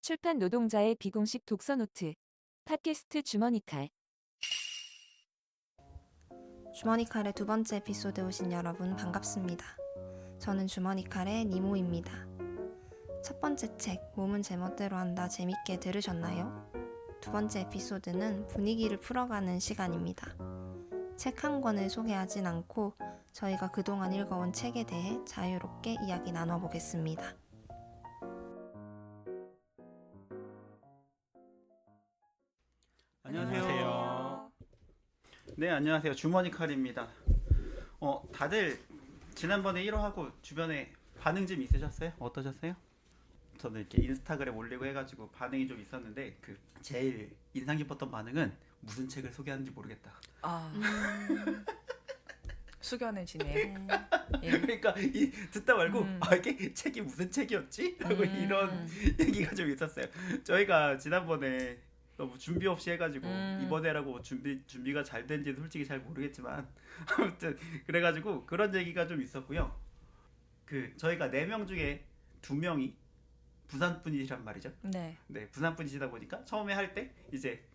출판 노동자의 비공식 독서 노트. 팟캐스트 주머니칼. 주머니칼의 두 번째 에피소드에 오신 여러분 반갑습니다. 저는 주머니칼의 니모입니다. 첫 번째 책, 몸은 제멋대로 한다 재밌게 들으셨나요? 두 번째 에피소드는 분위기를 풀어가는 시간입니다. 책 한 권을 소개하진 않고 저희가 그동안 읽어온 책에 대해 자유롭게 이야기 나눠보겠습니다. 안녕하세요. 네, 안녕하세요. 주머니칼입니다. 다들 지난번에 1화하고 주변에 반응 좀 있으셨어요? 어떠셨어요? 저는 이렇게 인스타그램 올리고 해가지고 반응이 좀 있었는데 제일 인상 깊었던 반응은 무슨 책을 소개하는지 모르겠다. 숙연해지네요. 예. 그러니까 듣다 말고 이게 책이 무슨 책이었지? 하고 이런 얘기가 좀 있었어요. 저희가 지난번에 너무 준비 없이 해가지고 이번에라고 준비가 잘 된지는 솔직히 잘 모르겠지만 아무튼 그래가지고 그런 얘기가 좀 있었고요. 저희가 4명 중에 2명이 부산 분이시란 말이죠. 네. 네, 부산 분이시다 보니까 처음에 할 때 이제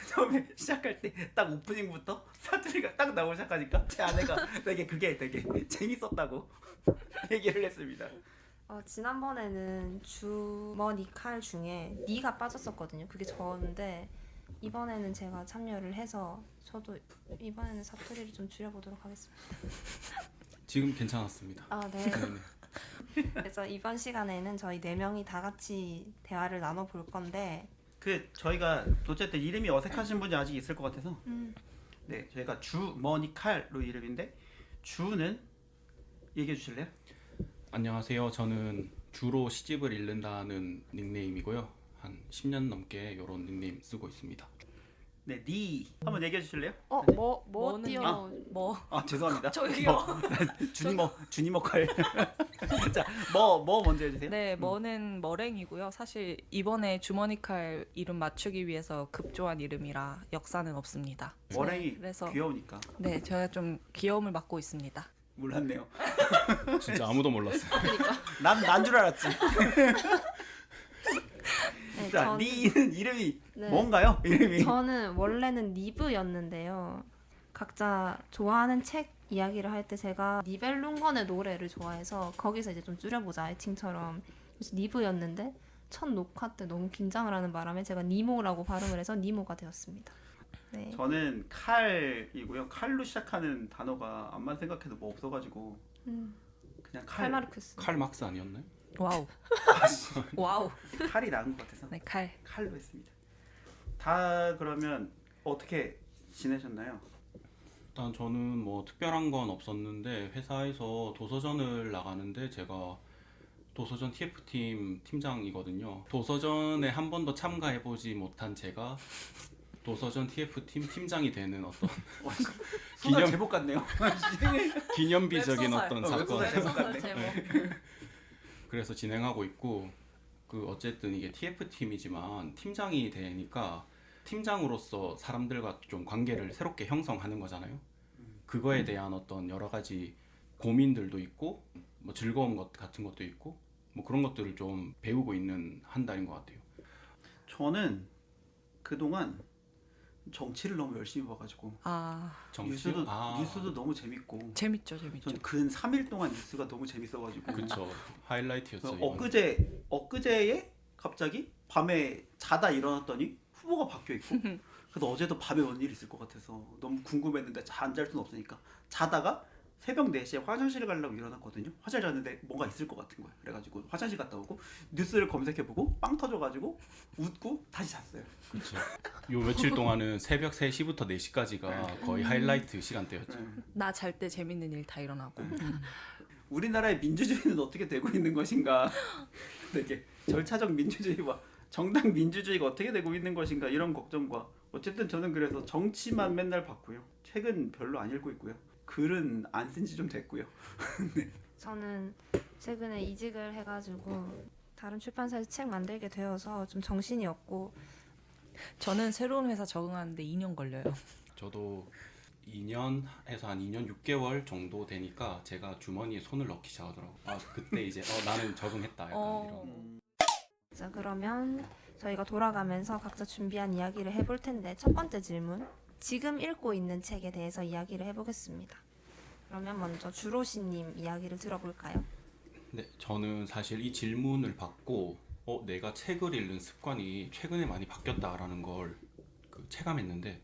처음에 시작할 때 딱 오프닝부터 사투리가 딱 나오기 시작하니까 제 아내가 그게 되게 재밌었다고 얘기를 했습니다. 지난번에는 주머니칼 중에 니가 빠졌었거든요. 그게 저인데 이번에는 제가 참여를 해서 저도 이번에는 사투리를 좀 줄여보도록 하겠습니다. 지금 괜찮았습니다. 네. 그래서 이번 시간에는 저희 4명이 다 같이 대화를 나눠볼 건데 저희가 어쨌든 이름이 어색하신 분이 아직 있을 것 같아서 네, 저희가 주머니칼로 이름인데 주는 얘기해 주실래요? 안녕하세요. 저는 주로 시집을 읽는다는 닉네임이고요. 한 10년 넘게 이런 닉네임 쓰고 있습니다. 네, 니 한번 얘기해 주실래요? 뭐는 띄워? 뭐 죄송합니다. 저기요. 주니머칼. 자, 뭐 먼저 해주세요. 네, 뭐는 머랭이고요. 사실 이번에 주머니칼 이름 맞추기 위해서 급조한 이름이라 역사는 없습니다. 머랭이 네, 그래서 귀여우니까. 네, 제가 좀 귀여움을 맡고 있습니다. 몰랐네요. 진짜 아무도 몰랐어요. 난 줄 알았지. 네, 자, 니는 이름이 네. 뭔가요? 이름이. 저는 원래는 니브였는데요. 각자 좋아하는 책 이야기를 할 때 제가 니벨룽건의 노래를 좋아해서 거기서 이제 좀 줄여보자 애칭처럼 그래서 니브였는데 첫 녹화 때 너무 긴장을 하는 바람에 제가 니모라고 발음을 해서 니모가 되었습니다. 네. 저는 칼이고요. 칼로 시작하는 단어가 암만 생각해도 뭐 없어가지고 그냥 칼. 칼마르크스. 칼 막스 아니었나요? 와우. 와우. 칼이 나은 것 같아서 네, 칼. 칼로 했습니다. 다 그러면 어떻게 지내셨나요? 일단 저는 뭐 특별한 건 없었는데 회사에서 도서전을 나가는데 제가 도서전 TF팀 팀장이거든요. 도서전에 한 번도 참가해보지 못한 제가 도서전 TF팀 팀장이 되는 어떤 소설 제목 같네요. 기념비적인 웹소설. 어떤 웹소설 사건. 제목 같네. 제목. 그래서 진행하고 있고 어쨌든 이게 TF팀이지만 팀장이 되니까 팀장으로서 사람들과 좀 관계를 새롭게 형성하는 거잖아요. 그거에 대한 어떤 여러 가지 고민들도 있고 뭐 즐거운 것 같은 것도 있고 뭐 그런 것들을 좀 배우고 있는 한 달인 것 같아요. 저는 그동안 정치를 너무 열심히 봐가지고 정치? 뉴스도 너무 재밌고 재밌죠. 저는 근 3일 동안 뉴스가 너무 재밌어가지고 그쵸. 하이라이트였어요. 엊그제에 갑자기 밤에 자다 일어났더니 후보가 바뀌어 있고 그래서 어제도 밤에 뭔 일이 있을 것 같아서 너무 궁금했는데 안 잘 수는 없으니까 자다가 새벽 4시에 화장실 가려고 일어났거든요. 화장실 갔는데 뭔가 있을 것 같은 거예요. 그래가지고 화장실 갔다 오고 뉴스를 검색해보고 빵 터져가지고 웃고 다시 잤어요. 그렇죠. 요 며칠 동안은 새벽 3시부터 4시까지가 거의 하이라이트 시간대였죠. 나 잘 때 재밌는 일 다 일어나고. 우리나라의 민주주의는 어떻게 되고 있는 것인가, 되게 절차적 민주주의와 정당 민주주의가 어떻게 되고 있는 것인가 이런 걱정과 어쨌든 저는 그래서 정치만 맨날 봤고요. 책은 별로 안 읽고 있고요. 글은 안 쓴 지 좀 됐고요. 네. 저는 최근에 이직을 해가지고 다른 출판사에서 책 만들게 되어서 좀 정신이 없고 저는 새로운 회사 적응하는데 2년 걸려요. 저도 2년에서 한 2년 6개월 정도 되니까 제가 주머니에 손을 넣기 시작하더라고요. 그때 이제 나는 적응했다 약간 이런. 자, 그러면 저희가 돌아가면서 각자 준비한 이야기를 해볼 텐데 첫 번째 질문. 지금 읽고 있는 책에 대해서 이야기를 해보겠습니다. 그러면 먼저 주로시님 이야기를 들어볼까요? 네, 저는 사실 이 질문을 받고 내가 책을 읽는 습관이 최근에 많이 바뀌었다라는 걸 체감했는데,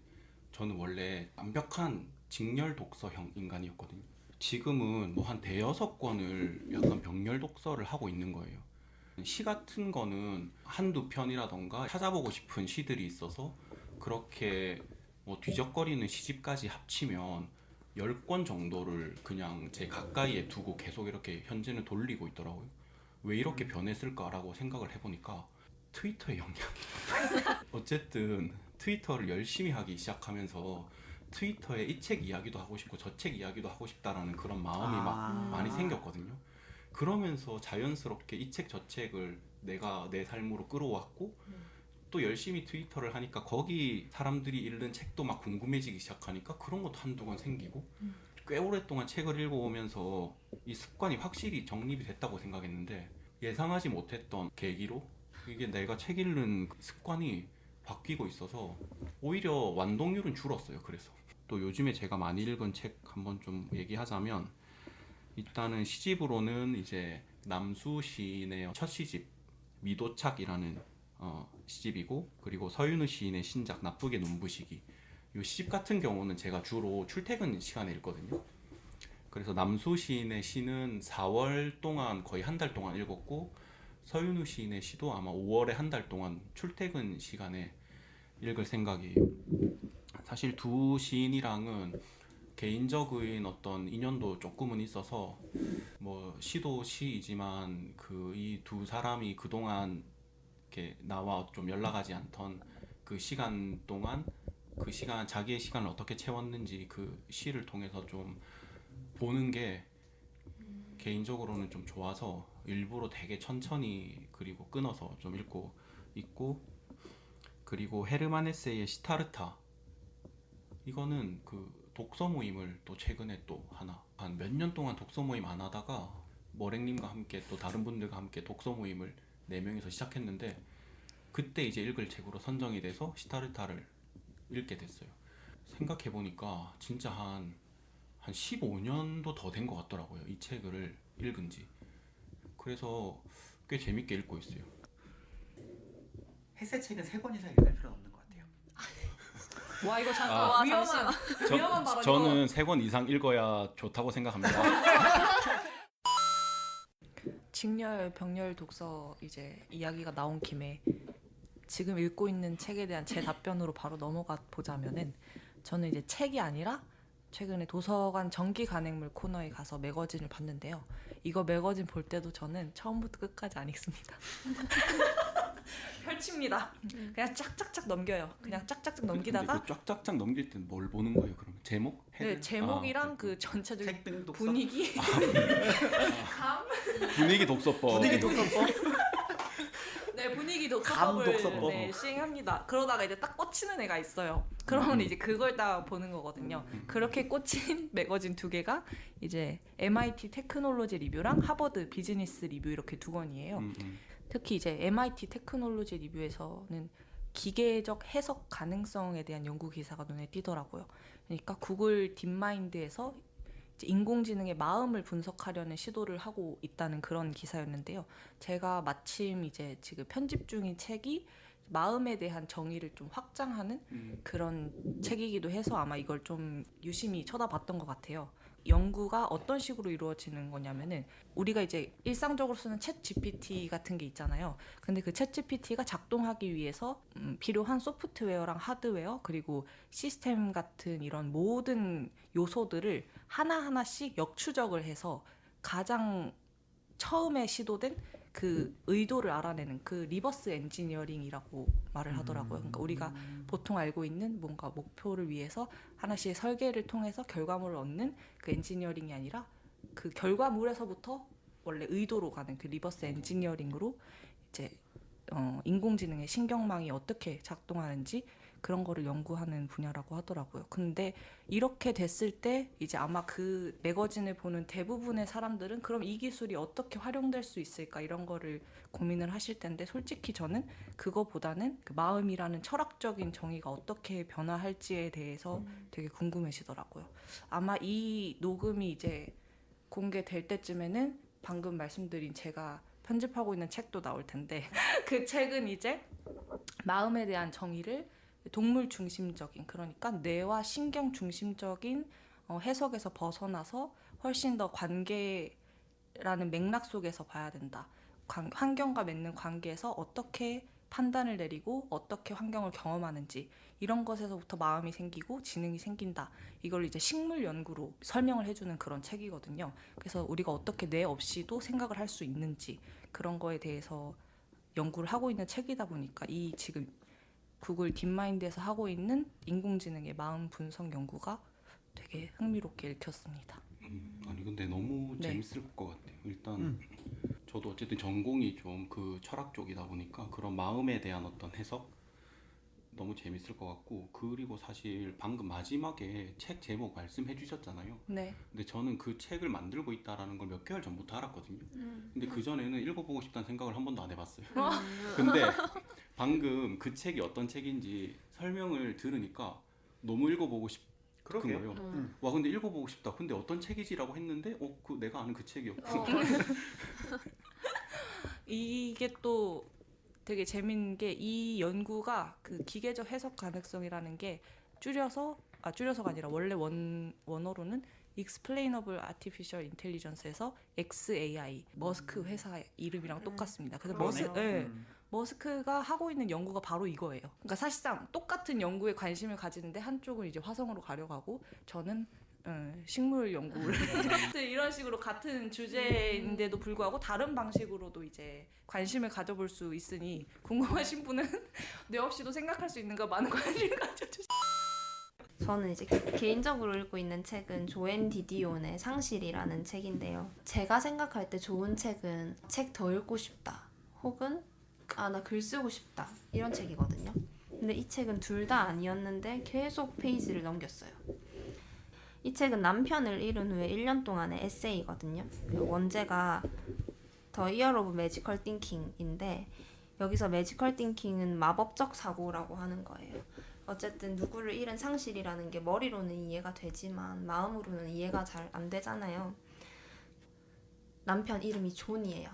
저는 원래 완벽한 직렬 독서형 인간이었거든요. 지금은 뭐 한 대여섯 권을 약간 병렬 독서를 하고 있는 거예요. 시 같은 거는 한두 편이라던가 찾아보고 싶은 시들이 있어서 그렇게 뭐 뒤적거리는 시집까지 합치면 10권 정도를 그냥 제 가까이에 두고 계속 이렇게 현재는 돌리고 있더라고요. 왜 이렇게 변했을까라고 생각을 해보니까 트위터의 영향이 어쨌든 트위터를 열심히 하기 시작하면서 트위터에 이 책 이야기도 하고 싶고 저 책 이야기도 하고 싶다라는 그런 마음이 막 많이 생겼거든요. 그러면서 자연스럽게 이 책 저 책을 내가 내 삶으로 끌어왔고 또 열심히 트위터를 하니까 거기 사람들이 읽는 책도 막 궁금해지기 시작하니까 그런 것도 한두 권 생기고 꽤 오랫동안 책을 읽어오면서 이 습관이 확실히 정립이 됐다고 생각했는데, 예상하지 못했던 계기로 이게 내가 책 읽는 습관이 바뀌고 있어서 오히려 완독률은 줄었어요. 그래서 또 요즘에 제가 많이 읽은 책 한번 좀 얘기하자면, 일단은 시집으로는 이제 남수 시인의 첫 시집 미도착이라는 시집이고, 그리고 서윤우 시인의 신작 나쁘게 눈부시기, 이 시집 같은 경우는 제가 주로 출퇴근 시간에 읽거든요. 그래서 남수 시인의 시는 4월 동안 거의 한 달 동안 읽었고, 서윤우 시인의 시도 아마 5월에 한 달 동안 출퇴근 시간에 읽을 생각이에요. 사실 두 시인이랑은 개인적인 어떤 인연도 조금은 있어서 뭐 시도 시이지만 이 두 사람이 그동안 이렇게 나와 좀 연락하지 않던 그 시간 동안 그 시간 자기의 시간을 어떻게 채웠는지 그 시를 통해서 좀 보는 게 개인적으로는 좀 좋아서 일부러 되게 천천히 그리고 끊어서 좀 읽고 있고, 그리고 헤르만 헤세의 시타르타, 이거는 그 독서 모임을 또 최근에 또 하나 한 몇 년 동안 독서 모임 안 하다가 머랭님과 함께 또 다른 분들과 함께 독서 모임을 4명이서 시작했는데, 그때 이제 읽을 책으로 선정이 돼서 시타르타를 읽게 됐어요. 생각해보니까 진짜 한 15년도 더 된 것 같더라고요, 이 책을 읽은 지. 그래서 꽤 재밌게 읽고 있어요. 헤세 책은 3권 이상 읽을 필요는 없는 것 같아요. 와 이거 잠깐 와, 위험한 위험한 발언. 저는 3권 이상 읽어야 좋다고 생각합니다. 직렬 병렬 독서 이제 이야기가 나온 김에 지금 읽고 있는 책에 대한 제 답변으로 바로 넘어가 보자면은, 저는 이제 책이 아니라 최근에 도서관 정기 간행물 코너에 가서 매거진을 봤는데요. 이거 매거진 볼 때도 저는 처음부터 끝까지 안 읽습니다. 펼칩니다. 그냥 짝짝짝 넘겨요. 그냥 짝짝짝 넘기다가 근데 그 쫙쫙쫙 넘길 땐 뭘 보는 거예요, 그러면? 제목? 네, 제목이랑 그렇구나. 그 전체적인 책등 독서. 분위기, 감, 분위기 독서법. 분위기 독서법. 네 분위기 감 독서법을 독서법. 네, 시행합니다. 그러다가 이제 딱 꽂히는 애가 있어요. 그러면 이제 그걸 딱 보는 거거든요. 그렇게 꽂힌 매거진 2개가 이제 MIT 테크놀로지 리뷰랑 하버드 비즈니스 리뷰 이렇게 2권이에요. 특히 이제 MIT 테크놀로지 리뷰에서는 기계적 해석 가능성에 대한 연구 기사가 눈에 띄더라고요. 그러니까 구글 딥마인드에서 이제 인공지능의 마음을 분석하려는 시도를 하고 있다는 그런 기사였는데요. 제가 마침 이제 지금 편집 중인 책이 마음에 대한 정의를 좀 확장하는 그런 책이기도 해서 아마 이걸 좀 유심히 쳐다봤던 것 같아요. 연구가 어떤 식으로 이루어지는 거냐면은, 우리가 이제 일상적으로 쓰는 챗 GPT 같은 게 있잖아요. 근데 그 챗 GPT가 작동하기 위해서 필요한 소프트웨어랑 하드웨어 그리고 시스템 같은 이런 모든 요소들을 하나하나씩 역추적을 해서 가장 처음에 시도된 그 의도를 알아내는 그 리버스 엔지니어링이라고 말을 하더라고요. 그러니까 우리가 보통 알고 있는 뭔가 목표를 위해서 하나씩 설계를 통해서 결과물을 얻는 그 엔지니어링이 아니라 그 결과물에서부터 원래 의도로 가는 그 리버스 엔지니어링으로 이제 인공지능의 신경망이 어떻게 작동하는지 그런 거를 연구하는 분야라고 하더라고요. 근데 이렇게 됐을 때 이제 아마 그 매거진을 보는 대부분의 사람들은 그럼 이 기술이 어떻게 활용될 수 있을까 이런 거를 고민을 하실 텐데 솔직히 저는 그거보다는 그 마음이라는 철학적인 정의가 어떻게 변화할지에 대해서 되게 궁금해지더라고요. 아마 이 녹음이 이제 공개될 때쯤에는 방금 말씀드린 제가 편집하고 있는 책도 나올 텐데 그 책은 이제 마음에 대한 정의를 동물 중심적인 그러니까 뇌와 신경 중심적인 해석에서 벗어나서 훨씬 더 관계라는 맥락 속에서 봐야 된다. 환경과 맺는 관계에서 어떻게 판단을 내리고 어떻게 환경을 경험하는지 이런 것에서부터 마음이 생기고 지능이 생긴다. 이걸 이제 식물 연구로 설명을 해주는 그런 책이거든요. 그래서 우리가 어떻게 뇌 없이도 생각을 할 수 있는지 그런 거에 대해서 연구를 하고 있는 책이다 보니까 이 지금 구글 딥마인드에서 하고 있는 인공지능의 마음 분석 연구가 되게 흥미롭게 읽혔습니다. 아니 근데 너무 네. 재밌을 것 같아요. 일단 저도 어쨌든 전공이 좀 그 철학 쪽이다 보니까 그런 마음에 대한 어떤 해석 너무 재밌을 것 같고 그리고 사실 방금 마지막에 책 제목 말씀해 주셨잖아요. 네. 근데 저는 그 책을 만들고 있다라는 걸 몇 개월 전부터 알았거든요. 근데 그 전에는 읽어보고 싶다는 생각을 한 번도 안 해봤어요. 근데 방금 그 책이 어떤 책인지 설명을 들으니까 너무 읽어보고 싶은 그러게요. 거예요. 와 근데 읽어보고 싶다. 근데 어떤 책이지라고 했는데 그 내가 아는 그 책이었고. 이게 또 되게 재밌는 게 이 연구가 그 기계적 해석 가능성이라는 게 줄여서가 아니라 원래 원어로는 Explainable Artificial Intelligence에서 XAI 머스크 회사 이름이랑 똑같습니다. 그래서 그러네요. 머스크가 하고 있는 연구가 바로 이거예요. 그러니까 사실상 똑같은 연구에 관심을 가지는데 한쪽은 이제 화성으로 가려가고 저는 식물 연구를 이런 식으로 같은 주제인데도 불구하고 다른 방식으로도 이제 관심을 가져볼 수 있으니 궁금하신 분은 뇌 없이도 생각할 수 있는가 많은 관심을 가져주세요. 저는 이제 개인적으로 읽고 있는 책은 조앤 디디온의 상실이라는 책인데요. 제가 생각할 때 좋은 책은 책 더 읽고 싶다 혹은 나 글 쓰고 싶다 이런 책이거든요. 근데 이 책은 둘 다 아니었는데 계속 페이지를 넘겼어요. 이 책은 남편을 잃은 후에 1년 동안의 에세이거든요. 원제가 The Year of Magical Thinking인데 여기서 매지컬 띵킹은 마법적 사고라고 하는 거예요. 어쨌든 누구를 잃은 상실이라는 게 머리로는 이해가 되지만 마음으로는 이해가 잘 안 되잖아요. 남편 이름이 존이에요.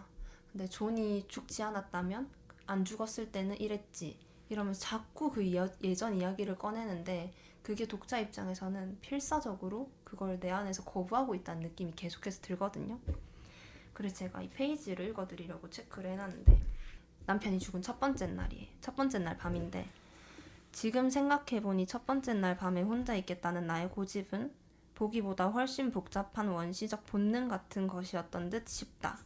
근데 존이 죽지 않았다면 안 죽었을 때는 이랬지 이러면서 자꾸 그 예전 이야기를 꺼내는데 그게 독자 입장에서는 필사적으로 그걸 내 안에서 거부하고 있다는 느낌이 계속해서 들거든요. 그래서 제가 이 페이지를 읽어드리려고 체크를 해놨는데 남편이 죽은 첫 번째 날이에요. 첫 번째 날 밤인데 지금 생각해보니 첫 번째 날 밤에 혼자 있겠다는 나의 고집은 보기보다 훨씬 복잡한 원시적 본능 같은 것이었던 듯 싶다.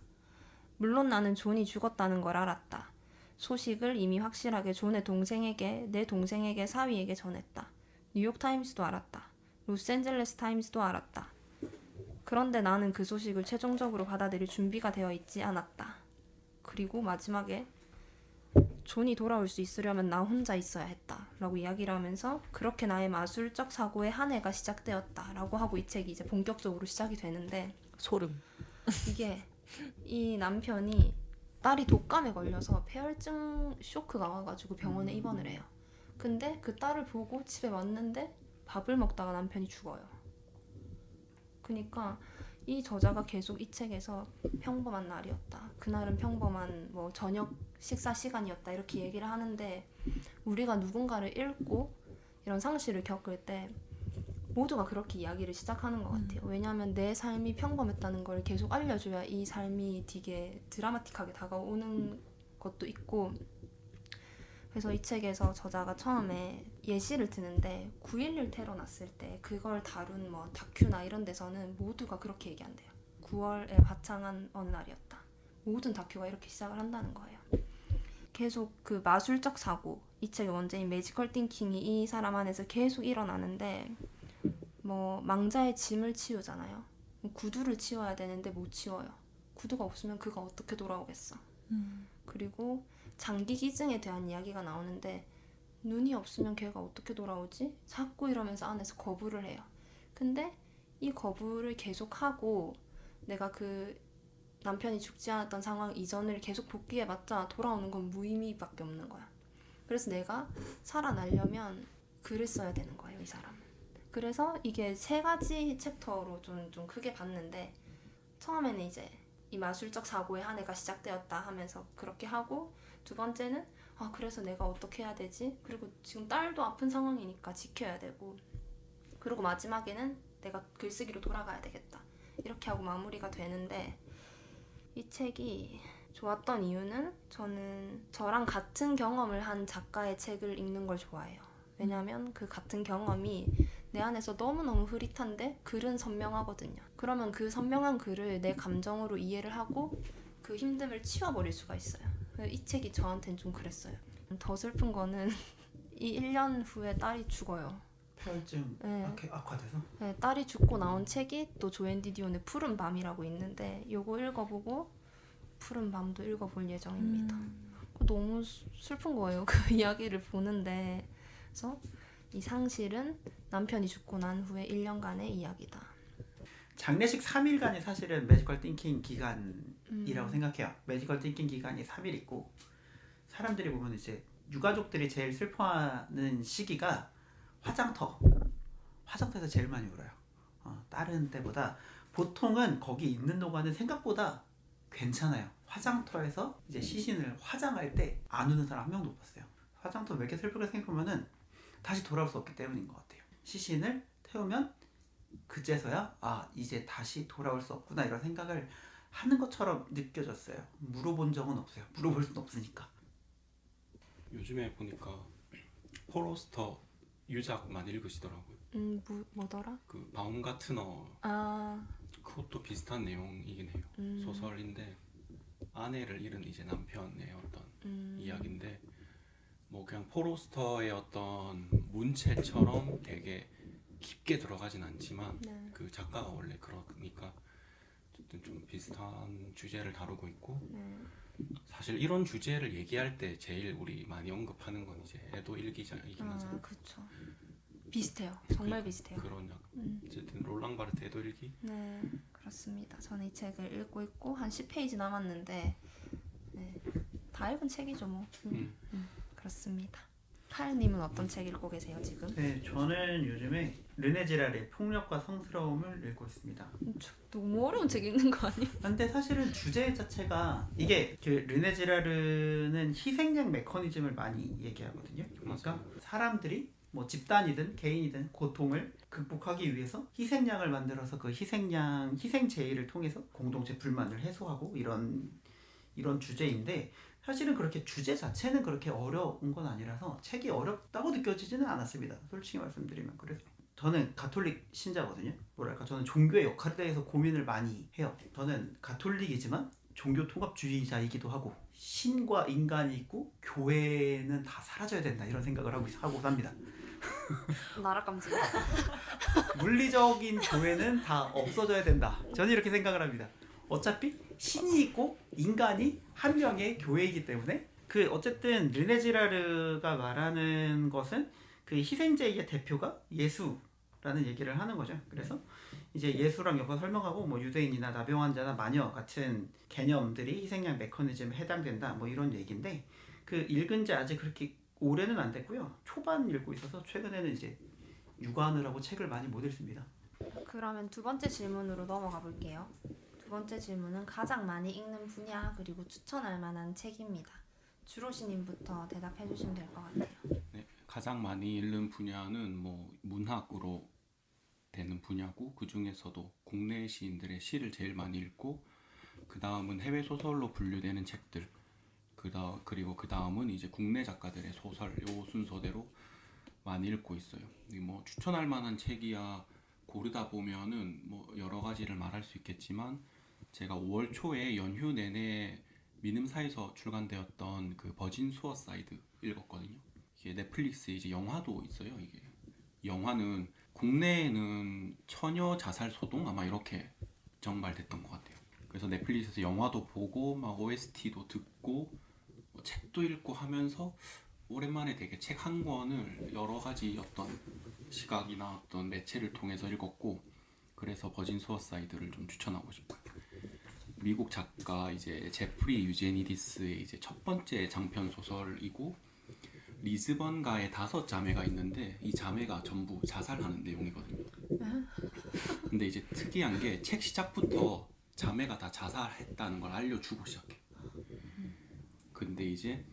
물론 나는 존이 죽었다는 걸 알았다. 소식을 이미 확실하게 존의 동생에게, 내 동생에게, 사위에게 전했다. 뉴욕타임스도 알았다. 로스앤젤레스 타임스도 알았다. 그런데 나는 그 소식을 최종적으로 받아들일 준비가 되어 있지 않았다. 그리고 마지막에 존이 돌아올 수 있으려면 나 혼자 있어야 했다 라고 이야기를 하면서 그렇게 나의 마술적 사고의 한 해가 시작되었다 라고 하고 이 책이 이제 본격적으로 시작이 되는데 소름. 이게 이 남편이 딸이 독감에 걸려서 폐혈증 쇼크가 와가지고 병원에 입원을 해요. 근데 그 딸을 보고 집에 왔는데 밥을 먹다가 남편이 죽어요. 그러니까 이 저자가 계속 이 책에서 평범한 날이었다. 그날은 평범한 뭐 저녁 식사 시간이었다 이렇게 얘기를 하는데 우리가 누군가를 잃고 이런 상실을 겪을 때 모두가 그렇게 이야기를 시작하는 것 같아요. 왜냐하면 내 삶이 평범했다는 걸 계속 알려줘야 이 삶이 되게 드라마틱하게 다가오는 것도 있고 그래서 이 책에서 저자가 처음에 예시를 드는데 9.11 테러 났을 때 그걸 다룬 뭐 다큐나 이런 데서는 모두가 그렇게 얘기한대요. 9월에 화창한 어느 날이었다. 모든 다큐가 이렇게 시작을 한다는 거예요. 계속 그 마술적 사고, 이 책의 원제인 매지컬 띵킹이 이 사람 안에서 계속 일어나는데 뭐 망자의 짐을 치우잖아요. 구두를 치워야 되는데 못 치워요. 구두가 없으면 그가 어떻게 돌아오겠어. 그리고 장기 기증에 대한 이야기가 나오는데 눈이 없으면 걔가 어떻게 돌아오지? 자꾸 이러면서 안에서 거부를 해요. 근데 이 거부를 계속하고 내가 그 남편이 죽지 않았던 상황 이전을 계속 복귀해봤자 돌아오는 건 무의미밖에 없는 거야. 그래서 내가 살아나려면 글을 써야 되는 거예요, 이 사람은. 그래서 이게 3가지 챕터로 좀 크게 봤는데, 처음에는 이제 이 마술적 사고의 한 해가 시작되었다 하면서 그렇게 하고, 2번째는 그래서 내가 어떻게 해야 되지? 그리고 지금 딸도 아픈 상황이니까 지켜야 되고, 그리고 마지막에는 내가 글쓰기로 돌아가야 되겠다. 이렇게 하고 마무리가 되는데, 이 책이 좋았던 이유는 저는 저랑 같은 경험을 한 작가의 책을 읽는 걸 좋아해요. 왜냐면 그 같은 경험이 내 안에서 너무너무 흐릿한데 글은 선명하거든요. 그러면 그 선명한 글을 내 감정으로 이해를 하고 그 힘듦을 치워버릴 수가 있어요. 이 책이 저한테는 좀 그랬어요. 더 슬픈 거는 이 1년 후에 딸이 죽어요. 폐혈증 네. 악화돼서? 네, 딸이 죽고 나온 책이 또 조앤 디디온의 푸른 밤이라고 있는데, 요거 읽어보고 푸른 밤도 읽어볼 예정입니다. 너무 슬픈 거예요, 그 이야기를 보는데. 그래서 이 상실은 남편이 죽고 난 후에 1년간의 이야기다. 장례식 3일간이 사실은 매지컬 띵킹 기간이라고 생각해요. 매지컬 띵킹 기간이 3일 있고, 사람들이 보면 이제 유가족들이 제일 슬퍼하는 시기가 화장터에서 제일 많이 울어요. 다른 때보다 보통은 거기 있는 동안은 생각보다 괜찮아요. 화장터에서 이제 시신을 화장할 때 안 우는 사람 한 명도 못 봤어요. 화장터 왜 이렇게 슬프게 생각하면은 다시 돌아올 수 없기 때문인 것 같아요. 시신을 태우면 그제서야 이제 다시 돌아올 수 없구나 이런 생각을 하는 것처럼 느껴졌어요. 물어본 적은 없어요. 물어볼 수는 없으니까. 요즘에 보니까 포로스터 유작만 읽으시더라고요. 뭐더라? 그 바움가트너 그것도 비슷한 내용이긴 해요. 소설인데 아내를 잃은 이제 남편의 어떤 이야기인데, 뭐 그냥 포로스터의 어떤 문체처럼 되게 깊게 들어가진 않지만 네. 그 작가가 원래 그러니까 어쨌든 좀 비슷한 주제를 다루고 있고, 네. 사실 이런 주제를 얘기할 때 제일 우리 많이 언급하는 건 이제 애도 일기장이긴 하잖아요. 그쵸. 비슷해요. 정말 비슷해요. 그런 어쨌든 롤랑 바르트 애도 일기. 네, 그렇습니다. 저는 이 책을 읽고 있고 한 10페이지 남았는데, 네, 다 읽은 책이죠 뭐. 그렇습니다. 칼님은 어떤 책 읽고 계세요 지금? 네, 저는 요즘에 르네 지랄의 폭력과 성스러움을 읽고 있습니다. 너무 어려운 책 읽는 거 아니에요? 근데 사실은 주제 자체가 이게 그 르네 지라르는 희생양 메커니즘을 많이 얘기하거든요. 그러니까 사람들이 뭐 집단이든 개인이든 고통을 극복하기 위해서 희생양을 만들어서 그 희생 제의를 통해서 공동체 불만을 해소하고 이런 주제인데, 사실은 그렇게 주제 자체는 그렇게 어려운 건 아니라서 책이 어렵다고 느껴지지는 않았습니다. 솔직히 말씀드리면. 그래서 저는 가톨릭 신자거든요. 저는 종교의 역할에 대해서 고민을 많이 해요. 저는 가톨릭이지만 종교 통합주의자이기도 하고, 신과 인간이 있고 교회는 다 사라져야 된다 이런 생각을 하고 삽니다. 나라 깜찍. 물리적인 교회는 다 없어져야 된다. 저는 이렇게 생각을 합니다. 어차피 신이 있고 인간이 한 명의 교회이기 때문에, 어쨌든 르네 지라르가 말하는 것은 그 희생제의 대표가 예수라는 얘기를 하는 거죠. 그래서 이제 예수랑 엮어 설명하고, 뭐 유대인이나 나병 환자나 마녀 같은 개념들이 희생양 메커니즘에 해당된다 뭐 이런 얘기인데, 읽은 지 아직 그렇게 오래는 안 됐고요. 초반 읽고 있어서 최근에는 이제 육아하느라고 책을 많이 못 읽습니다. 그러면 2번째 질문으로 넘어가 볼게요. 2번째 질문은 가장 많이 읽는 분야 그리고 추천할 만한 책입니다. 주로시님부터 대답해 주시면 될 것 같아요. 네, 가장 많이 읽는 분야는 뭐 문학으로 되는 분야고, 그 중에서도 국내 시인들의 시를 제일 많이 읽고, 그 다음은 해외 소설로 분류되는 책들, 그리고 그 다음은 이제 국내 작가들의 소설, 요 순서대로 많이 읽고 있어요. 뭐 추천할 만한 책이야 고르다 보면은 뭐 여러 가지를 말할 수 있겠지만, 제가 5월 초에 연휴 내내 미음사에서 출간되었던 그 버진 수어사이드 읽었거든요. 이게 넷플릭스에 이제 영화도 있어요. 이게 영화는 국내에는 처녀 자살 소동 아마 이렇게 정발됐던 것 같아요. 그래서 넷플릭스에서 영화도 보고 막 OST도 듣고 뭐 책도 읽고 하면서 오랜만에 되게 책 한 권을 여러 가지 어떤 시각이나 어떤 매체를 통해서 읽었고 그래서 버진 수어사이드를 좀 추천하고 싶어요. 미국 작가 이제 제프리 유제니디스의 이제 첫 번째 장편 소설이고 리즈번가에 5자매가 있는데 이 자매가 전부 자살하는 내용이거든요. 근데 이제 특이한 게 책 시작부터 자매가 다 자살했다는 걸 알려주고 시작해. 근데 이제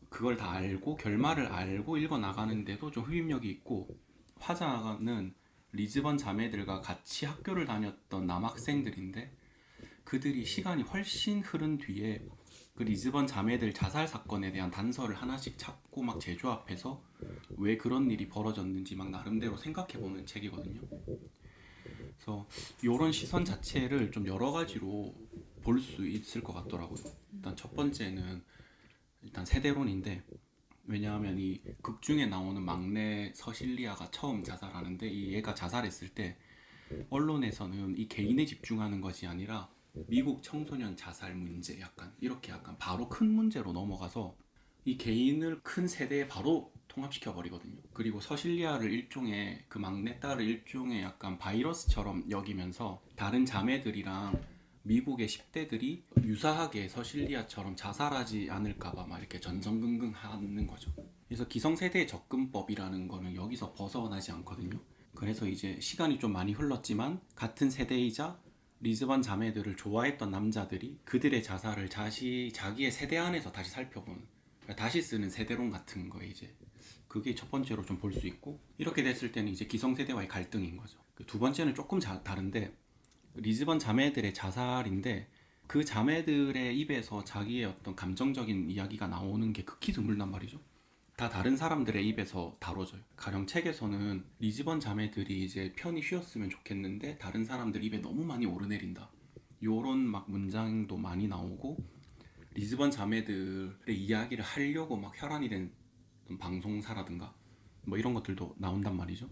그걸 다 알고 결말을 알고 읽어 나가는데도 좀 흡입력이 있고 화자는 리즈번 자매들과 같이 학교를 다녔던 남학생들인데 그들이 시간이 훨씬 흐른 뒤에 그 리즈번 자매들 자살 사건에 대한 단서를 하나씩 찾고 막 재조합해서 왜 그런 일이 벌어졌는지 막 나름대로 생각해보는 책이거든요. 그래서 이런 시선 자체를 좀 여러 가지로 볼 수 있을 것 같더라고요. 일단 첫 번째는 일단 세대론인데 왜냐하면 이 극 중에 나오는 막내 서실리아가 처음 자살하는데 이 얘가 자살했을 때 언론에서는 이 개인에 집중하는 것이 아니라 미국 청소년 자살 문제 약간 이렇게 약간 바로 큰 문제로 넘어가서 이 개인을 큰 세대에 바로 통합시켜 버리거든요. 그리고 서실리아를 일종의 그 막내딸을 일종의 약간 바이러스처럼 여기면서 다른 자매들이랑 미국의 10대들이 유사하게 서실리아처럼 자살하지 않을까봐 막 이렇게 전전긍긍 하는 거죠. 그래서 기성세대 접근법이라는 거는 여기서 벗어나지 않거든요. 그래서 이제 시간이 좀 많이 흘렀지만 같은 세대이자 리즈번 자매들을 좋아했던 남자들이 그들의 자살을 자기의 세대 안에서 다시 살펴보는, 그러니까 다시 쓰는 세대론 같은 거에 이제 그게 첫 번째로 좀 볼 수 있고, 이렇게 됐을 때는 이제 기성세대와의 갈등인 거죠. 두 번째는 조금 다른데 리즈번 자매들의 자살인데 그 자매들의 입에서 자기의 어떤 감정적인 이야기가 나오는 게 극히 드물단 말이죠. 다 다른 사람들의 입에서 다뤄져요. 가령 책에서는 리즈번 자매들이 이제 편히 쉬었으면 좋겠는데 다른 사람들 입에 너무 많이 오르내린다, 요런 막 문장도 많이 나오고, 리즈번 자매들의 이야기를 하려고 막 혈안이 된 방송사라든가 뭐 이런 것들도 나온단 말이죠.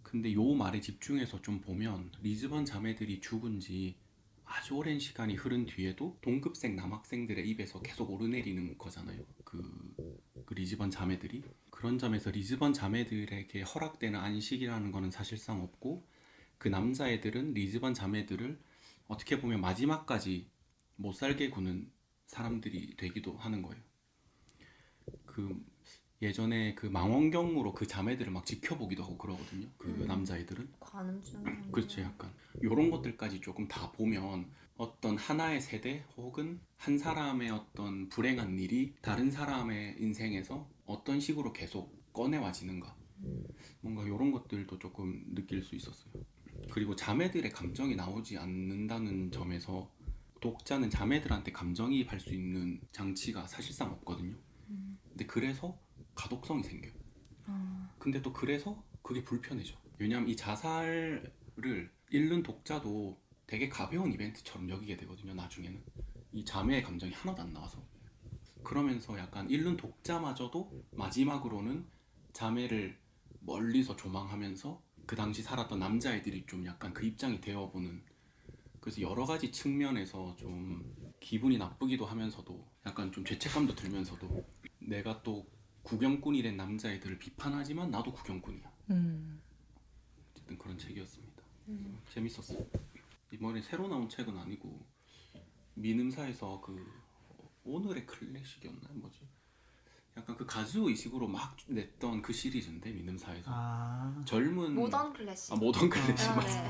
근데 요 말에 집중해서 좀 보면 리즈번 자매들이 죽은 지 아주 오랜 시간이 흐른 뒤에도 동급생 남학생들의 입에서 계속 오르내리는 거잖아요. 그 리즈번 자매들이. 그런 점에서 리즈번 자매들에게 허락되는 안식이라는 거는 사실상 없고, 그 남자애들은 리즈번 자매들을 어떻게 보면 마지막까지 못 살게 구는 사람들이 되기도 하는 거예요. 그 예전에 그 망원경으로 그 자매들을 막 지켜보기도 하고 그러거든요. 그 남자애들은. 관음증. 그렇죠. 약간 요런 것들까지 조금 다 보면 어떤 하나의 세대 혹은 한 사람의 어떤 불행한 일이 다른 사람의 인생에서 어떤 식으로 계속 꺼내와지는가, 뭔가 요런 것들도 조금 느낄 수 있었어요. 그리고 자매들의 감정이 나오지 않는다는 점에서 독자는 자매들한테 감정이입할 수 있는 장치가 사실상 없거든요. 근데 그래서 가독성이 생겨요. 근데 또 그래서 그게 불편해져. 왜냐하면 이 자살을 읽는 독자도 되게 가벼운 이벤트처럼 여기게 되거든요. 나중에는 이 자매의 감정이 하나도 안 나와서. 그러면서 약간 읽는 독자마저도 마지막으로는 자매를 멀리서 조망하면서 그 당시 살았던 남자애들이 좀 약간 그 입장이 되어보는, 그래서 여러 가지 측면에서 좀 기분이 나쁘기도 하면서도 약간 좀 죄책감도 들면서도 내가 또 구경꾼이 된 남자애들을 비판하지만 나도 구경꾼이야. 어쨌든 그런 책이었습니다. 재밌었어요. 이번에 새로 나온 책은 아니고 민음사에서 그 오늘의 클래식이었나요? 뭐지? 약간 그 가즈오 이식으로 막 냈던 그 시리즈인데 민음사에서 젊은 모던 클래식. 모던 클래식 아, 맞아. 네.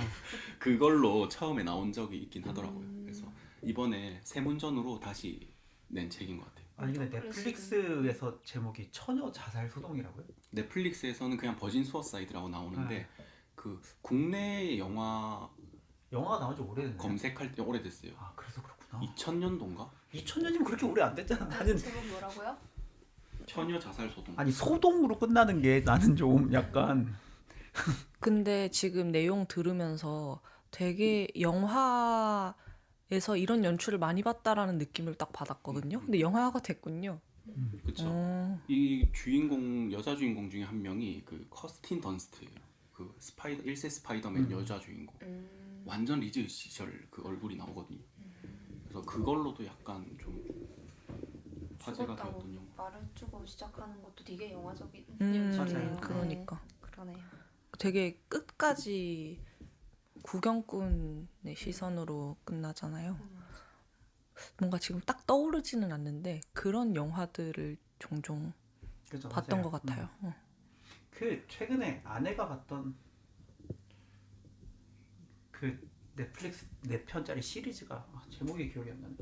그걸로 처음에 나온 적이 있긴 하더라고요. 그래서 이번에 세문전으로 다시 낸 책인 것 같아요. 아니 근데 넷플릭스에서 제목이 처녀 자살 소동이라고요? 넷플릭스에서는 그냥 버진 수어사이드라고 나오는데 그 국내 영화가 나온 지 오래됐네. 검색할 때 오래됐어요. 아 그래서 그렇구나. 2000년도인가? 2000년이면 그렇게 오래 안 됐잖아. 나는 제목 뭐라고요? 처녀 자살 소동. 아니 소동으로 끝나는 게 나는 좀 약간 근데 지금 내용 들으면서 되게 영화에서 이런 연출을 많이 봤다라는 느낌을 딱 받았거든요. 근데 영화가 됐군요. 그쵸. 이 주인공 여자 주인공 중에 한 명이 그 커스틴 던스트예요. 그 1세 스파이더맨 여자 주인공. 완전 리즈 시절 그 얼굴이 나오거든요. 그래서 그걸로도 약간 좀 화제가 죽었다고 되었던 영화. 말해주고 시작하는 것도 되게 영화적인 맞아요. 그러니까 그러네요. 되게 끝까지 구경꾼의 시선으로 끝나잖아요. 뭔가 지금 딱 떠오르지는 않는데 그런 영화들을 종종 그죠, 봤던 맞아요. 것 같아요. 그 최근에 아내가 봤던 그 넷플릭스 4편짜리 시리즈가 제목이 기억이 안 나네.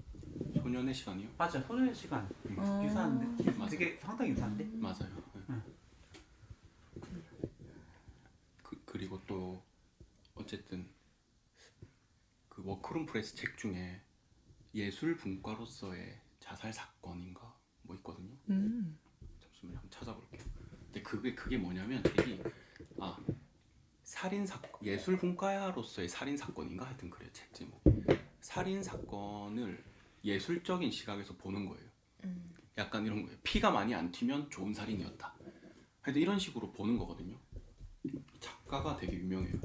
소년의 시간이요? 맞아, 소년의 시간. 유사한데 맞아. 되게 상당히 유사한데. 맞아요. 네. 그리고 또 어쨌든 그 워크룸 프레스 책 중에 예술 분과로서의 자살 사건인가 뭐 있거든요. 잠시만요, 한번 찾아볼게요. 근데 그게 뭐냐면 책이 살인 사건, 예술 분과로서의 살인 사건인가 하여튼 그래요, 책 제목. 살인 사건을 예술적인 시각에서 보는 거예요. 약간 이런 거예요. 피가 많이 안 튀면 좋은 살인이었다. 하여튼 이런 식으로 보는 거거든요. 작가가 되게 유명해요.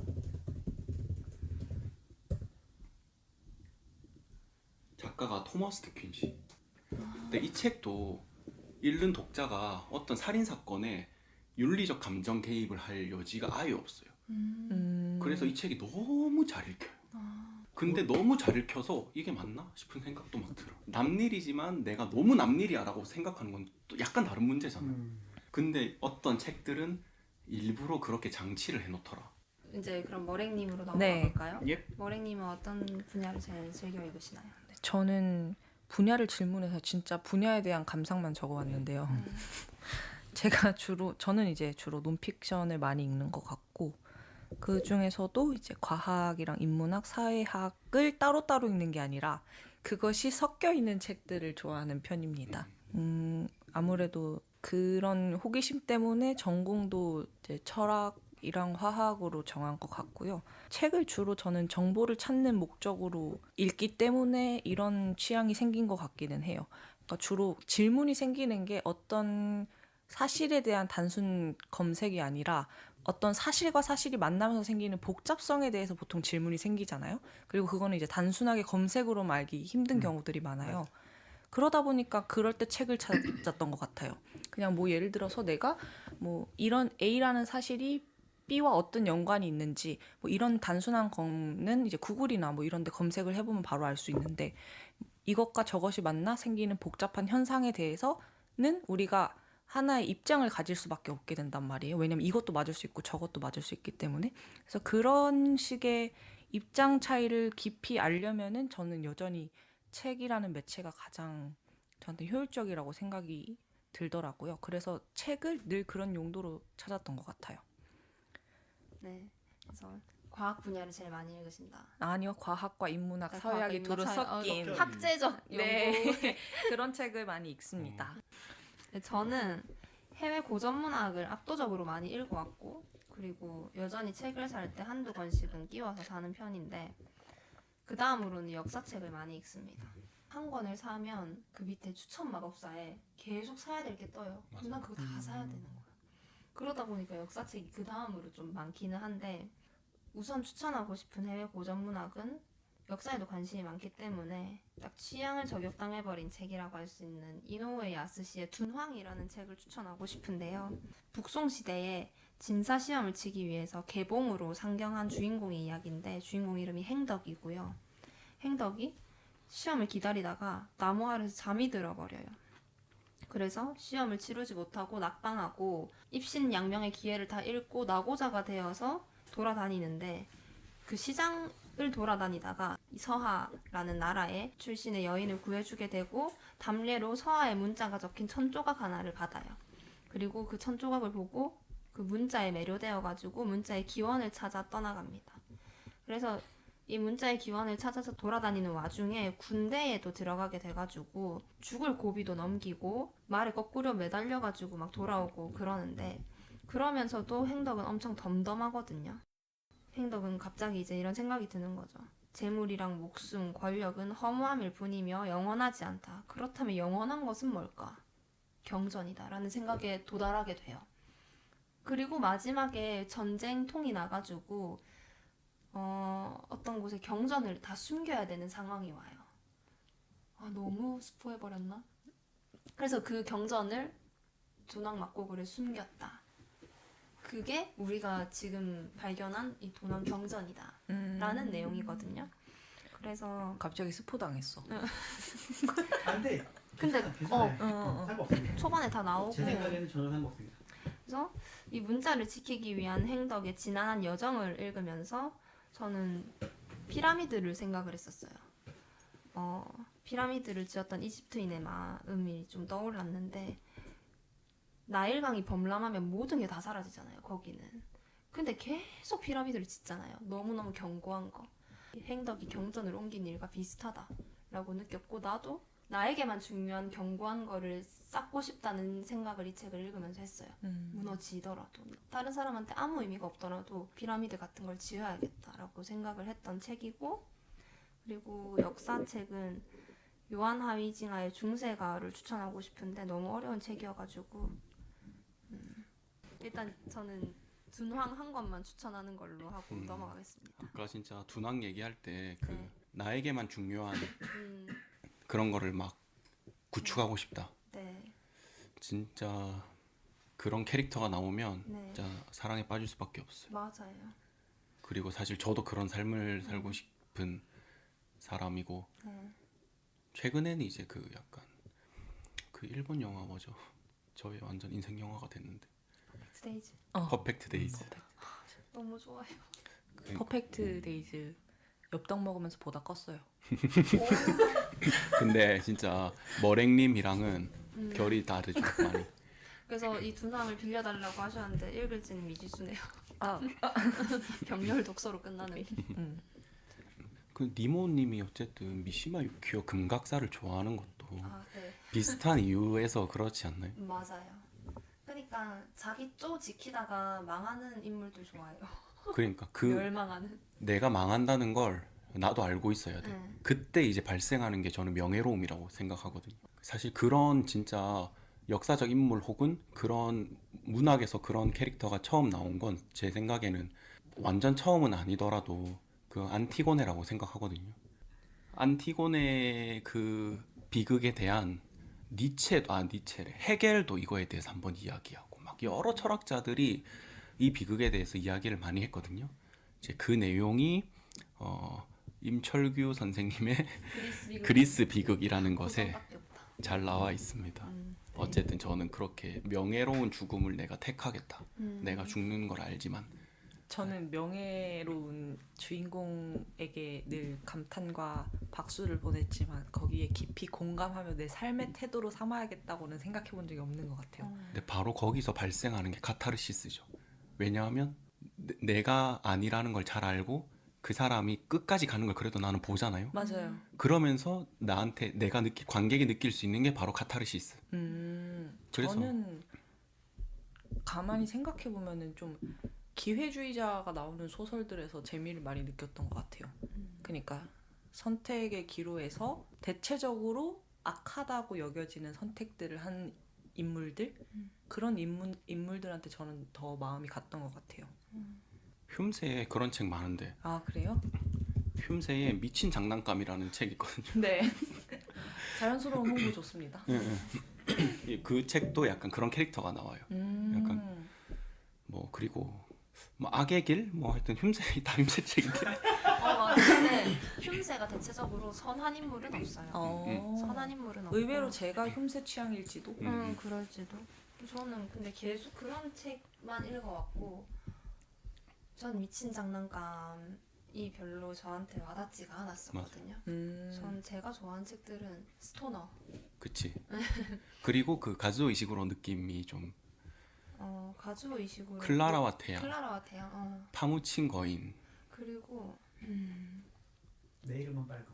작가가 토머스 드퀸시. 근데 이 책도 읽는 독자가 어떤 살인 사건에 윤리적 감정 개입을 할 여지가 아예 없어요. 그래서 이 책이 너무 잘 읽혀요. 근데 너무 잘 읽혀서 이게 맞나 싶은 생각도 막 들어. 남일이지만 내가 너무 남일이야라고 생각하는 건 또 약간 다른 문제잖아. 근데 어떤 책들은 일부러 그렇게 장치를 해놓더라. 이제 그럼 머랭님으로 넘어가 네. 볼까요? 예. 머랭님은 어떤 분야를 제일 즐겨 읽으시나요? 저는 분야를 질문해서 진짜 분야에 대한 감상만 적어왔는데요. 저는 이제 주로 논픽션을 많이 읽는 것 같고 그 중에서도 이제 과학이랑 인문학, 사회학을 따로따로 읽는 게 아니라 그것이 섞여 있는 책들을 좋아하는 편입니다. 아무래도 그런 호기심 때문에 전공도 이제 철학이랑 화학으로 정한 것 같고요. 책을 주로 저는 정보를 찾는 목적으로 읽기 때문에 이런 취향이 생긴 것 같기는 해요. 그러니까 주로 질문이 생기는 게 어떤 사실에 대한 단순 검색이 아니라 어떤 사실과 사실이 만나면서 생기는 복잡성에 대해서 보통 질문이 생기잖아요. 그리고 그거는 이제 단순하게 검색으로만 알기 힘든 경우들이 많아요. 그러다 보니까 그럴 때 책을 찾았던 것 같아요. 그냥 뭐 예를 들어서 내가 뭐 이런 A라는 사실이 B와 어떤 연관이 있는지 뭐 이런 단순한 거는 이제 구글이나 뭐 이런 데 검색을 해보면 바로 알 수 있는데 이것과 저것이 만나 생기는 복잡한 현상에 대해서는 우리가 하나의 입장을 가질 수밖에 없게 된단 말이에요. 왜냐면 이것도 맞을 수 있고 저것도 맞을 수 있기 때문에. 그래서 그런 식의 입장 차이를 깊이 알려면은 저는 여전히 책이라는 매체가 가장 저한테 효율적이라고 생각이 들더라고요. 그래서 책을 늘 그런 용도로 찾았던 것 같아요. 네. 그래서 과학 분야를 제일 많이 읽으신다. 아니요, 과학과 인문학, 네, 사회학이 과학과 두루 인문학, 섞인 섞여. 학제적 연구. 네, 그런 책을 많이 읽습니다. 네, 저는 해외 고전 문학을 압도적으로 많이 읽어왔고 그리고 여전히 책을 살 때 한두 권씩은 끼워서 사는 편인데 그 다음으로는 역사책을 많이 읽습니다. 한 권을 사면 그 밑에 추천 마법사에 계속 사야 될 게 떠요. 그럼 난 그거 다 사야 되는 거야. 그러다 보니까 역사책이 그 다음으로 좀 많기는 한데 우선 추천하고 싶은 해외 고전 문학은 역사에도 관심이 많기 때문에 딱 취향을 저격당해버린 책이라고 할 수 있는 이노우에 야스시의 둔황이라는 책을 추천하고 싶은데요. 북송시대에 진사시험을 치기 위해서 개봉으로 상경한 주인공의 이야기인데 주인공 이름이 행덕이고요. 행덕이 시험을 기다리다가 나무 아래서 잠이 들어버려요. 그래서 시험을 치르지 못하고 낙방하고 입신양명의 기회를 다 잃고 낙오자가 되어서 돌아다니는데 그 시장을 돌아다니다가 이 서하라는 나라의 출신의 여인을 구해주게 되고 담례로 서하의 문자가 적힌 천조각 하나를 받아요. 그리고 그 천조각을 보고 그 문자에 매료되어가지고 문자의 기원을 찾아 떠나갑니다. 그래서 이 문자의 기원을 찾아서 돌아다니는 와중에 군대에도 들어가게 돼가지고 죽을 고비도 넘기고 말에 거꾸로 매달려가지고 막 돌아오고 그러는데 그러면서도 행덕은 엄청 덤덤하거든요. 행덕은 갑자기 이제 이런 생각이 드는 거죠. 재물이랑 목숨, 권력은 허무함일 뿐이며 영원하지 않다. 그렇다면 영원한 것은 뭘까? 경전이다 라는 생각에 도달하게 돼요. 그리고 마지막에 전쟁통이 나가지고 어떤 곳에 경전을 다 숨겨야 되는 상황이 와요. 아, 너무 스포해버렸나? 그래서 그 경전을 도낭 막고글에 숨겼다. 그게 우리가 지금 발견한 이 도낭 경전이다 라는 내용이거든요. 그래서 갑자기 스포 당했어. 안돼. 근데 상관없습니다. 초반에 다 나오고, 제 생각에는 전혀 상관없습니다. 그래서 이 문자를 지키기 위한 행덕의 지난한 여정을 읽으면서 저는 피라미드를 생각을 했었어요. 피라미드를 지었던 이집트인의 마음이 좀 떠올랐는데, 나일강이 범람하면 모든 게 다 사라지잖아요, 거기는. 근데 계속 피라미드를 짓잖아요. 너무너무 견고한 거. 행덕이 경전을 옮긴 일과 비슷하다라고 느꼈고, 나도 나에게만 중요한 견고한 거를 쌓고 싶다는 생각을 이 책을 읽으면서 했어요. 무너지더라도 다른 사람한테 아무 의미가 없더라도 피라미드 같은 걸 지어야겠다라고 생각을 했던 책이고, 그리고 역사책은 요한 하위징하의 중세가를 추천하고 싶은데 너무 어려운 책이어가지고 일단 저는 둔황 한 권만 추천하는 걸로 하고 넘어가겠습니다. 아까 진짜 둔왕 얘기할 때 그 네. 나에게만 중요한 음, 그런 거를 막 구축하고 싶다. 네, 진짜 그런 캐릭터가 나오면 네. 진짜 사랑에 빠질 수밖에 없어요. 맞아요. 그리고 사실 저도 그런 삶을 살고 싶은 사람이고, 네. 최근에는 이제 그 약간 그 일본 영화 뭐죠? 저의 완전 인생 영화가 됐는데 스테이지 퍼펙트 데이즈. 너무 좋아요. 퍼펙트 데이즈 엽떡 먹으면서 보다 껐어요. 근데 진짜 머랭님이랑은 결이 다르죠 많이. 그래서 이 둔황을 빌려달라고 하셨는데 읽을지는 미지수네요. 아, 병렬 독서로 끝나는. 그 니모님이 어쨌든 미시마 유키오 금각사를 좋아하는 것도 아, 네. 비슷한 이유에서 그렇지 않나요? 맞아요. 그러니까 자기 쪼 지키다가 망하는 인물들 좋아해요. 그러니까 그 멸망하는. 내가 망한다는 걸 나도 알고 있어야 돼. 네. 그때 이제 발생하는 게 저는 명예로움이라고 생각하거든요. 사실 그런 진짜 역사적 인물 혹은 그런 문학에서 그런 캐릭터가 처음 나온 건 제 생각에는 완전 처음은 아니더라도 그 안티고네라고 생각하거든요. 안티고네 그 비극에 대한 니체래. 헤겔도 이거에 대해서 한번 이야기하고 막 여러 철학자들이 이 비극에 대해서 이야기를 많이 했거든요. 이제 그 내용이 임철규 선생님의 그리스 비극이라는 것에 고전밖에 없다. 잘 나와 있습니다. 어쨌든 저는 그렇게 명예로운 죽음을 내가 택하겠다. 내가 죽는 걸 알지만 저는 명예로운 주인공에게 늘 감탄과 박수를 보냈지만 거기에 깊이 공감하며 내 삶의 태도로 삼아야겠다고는 생각해 본 적이 없는 것 같아요. 근데 바로 거기서 발생하는 게 카타르시스죠. 왜냐하면 내가 아니라는 걸 잘 알고 그 사람이 끝까지 가는 걸 그래도 나는 보잖아요. 맞아요. 그러면서 나한테 내가 관객이 느낄 수 있는 게 바로 카타르시스. 그래서 저는 가만히 생각해 보면은 좀 기회주의자가 나오는 소설들에서 재미를 많이 느꼈던 것 같아요. 그러니까 선택의 기로에서 대체적으로 악하다고 여겨지는 선택들을 한 인물들, 그런 인물들한테 저는 더 마음이 갔던 것 같아요. 흉세에 그런 책 많은데 아, 그래요? 흉세에 미친 장난감이라는 책이 있거든요. 네. 자연스러운 홍보 좋습니다. 그 책도 약간 그런 캐릭터가 나와요. 약간 뭐 그리고 뭐 악의 길? 뭐 하여튼 흉세 다 흉세 책인데 맞아. 근데 흉세가 대체적으로 선한 인물은 없어요. 선한 인물은 없고. 의외로 제가 흉세 취향일지도. 그럴지도. 저는 근데 계속 그런 책만 읽어왔고, 전 미친 장난감이 별로 저한테 와닿지가 않았었거든요. 전 제가 좋아하는 책들은 스토너. 그치. 그리고 그 가즈오 이식으로 느낌이 좀 가즈오 이식으로. 클라라와 태양, 클라라와 태양. 파무친 거인. 그리고 내 이름은 빨강.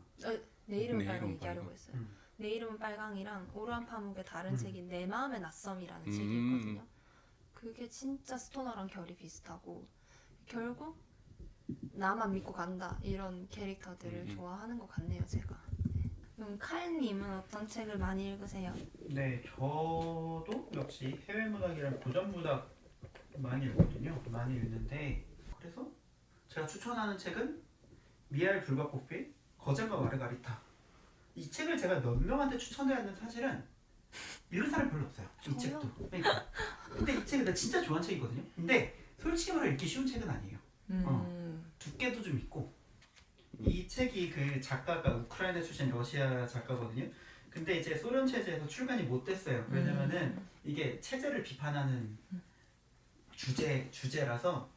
내 이름은 내 빨강 이름은 얘기하려고 빨강. 했어요. 내 이름은 빨강이랑 오르한 파묵의 다른 책인 내 마음의 낯섦이라는 책이 있거든요. 그게 진짜 스토너랑 결이 비슷하고 결국 나만 믿고 간다 이런 캐릭터들을 좋아하는 것 같네요, 제가. 네. 그럼 칼님은 어떤 책을 많이 읽으세요? 네, 저도 역시 해외 문학이랑 고전 문학 많이 읽거든요. 많이 읽는데 그래서 제가 추천하는 책은 미하일 불가코프의 거장과 마르가리타. 이 책을 제가 몇 명한테 추천해야 하는 사실은 읽은 사람 별로 없어요. 이 책도. 그러니까. 근데 이 책은 나 진짜 좋아하는 책이거든요. 근데 솔직히 말해 읽기 쉬운 책은 아니에요. 두께도 좀 있고. 이 책이 그 작가가 우크라이나 출신 러시아 작가거든요. 근데 이제 소련 체제에서 출간이 못 됐어요. 왜냐면은 이게 체제를 비판하는 주제라서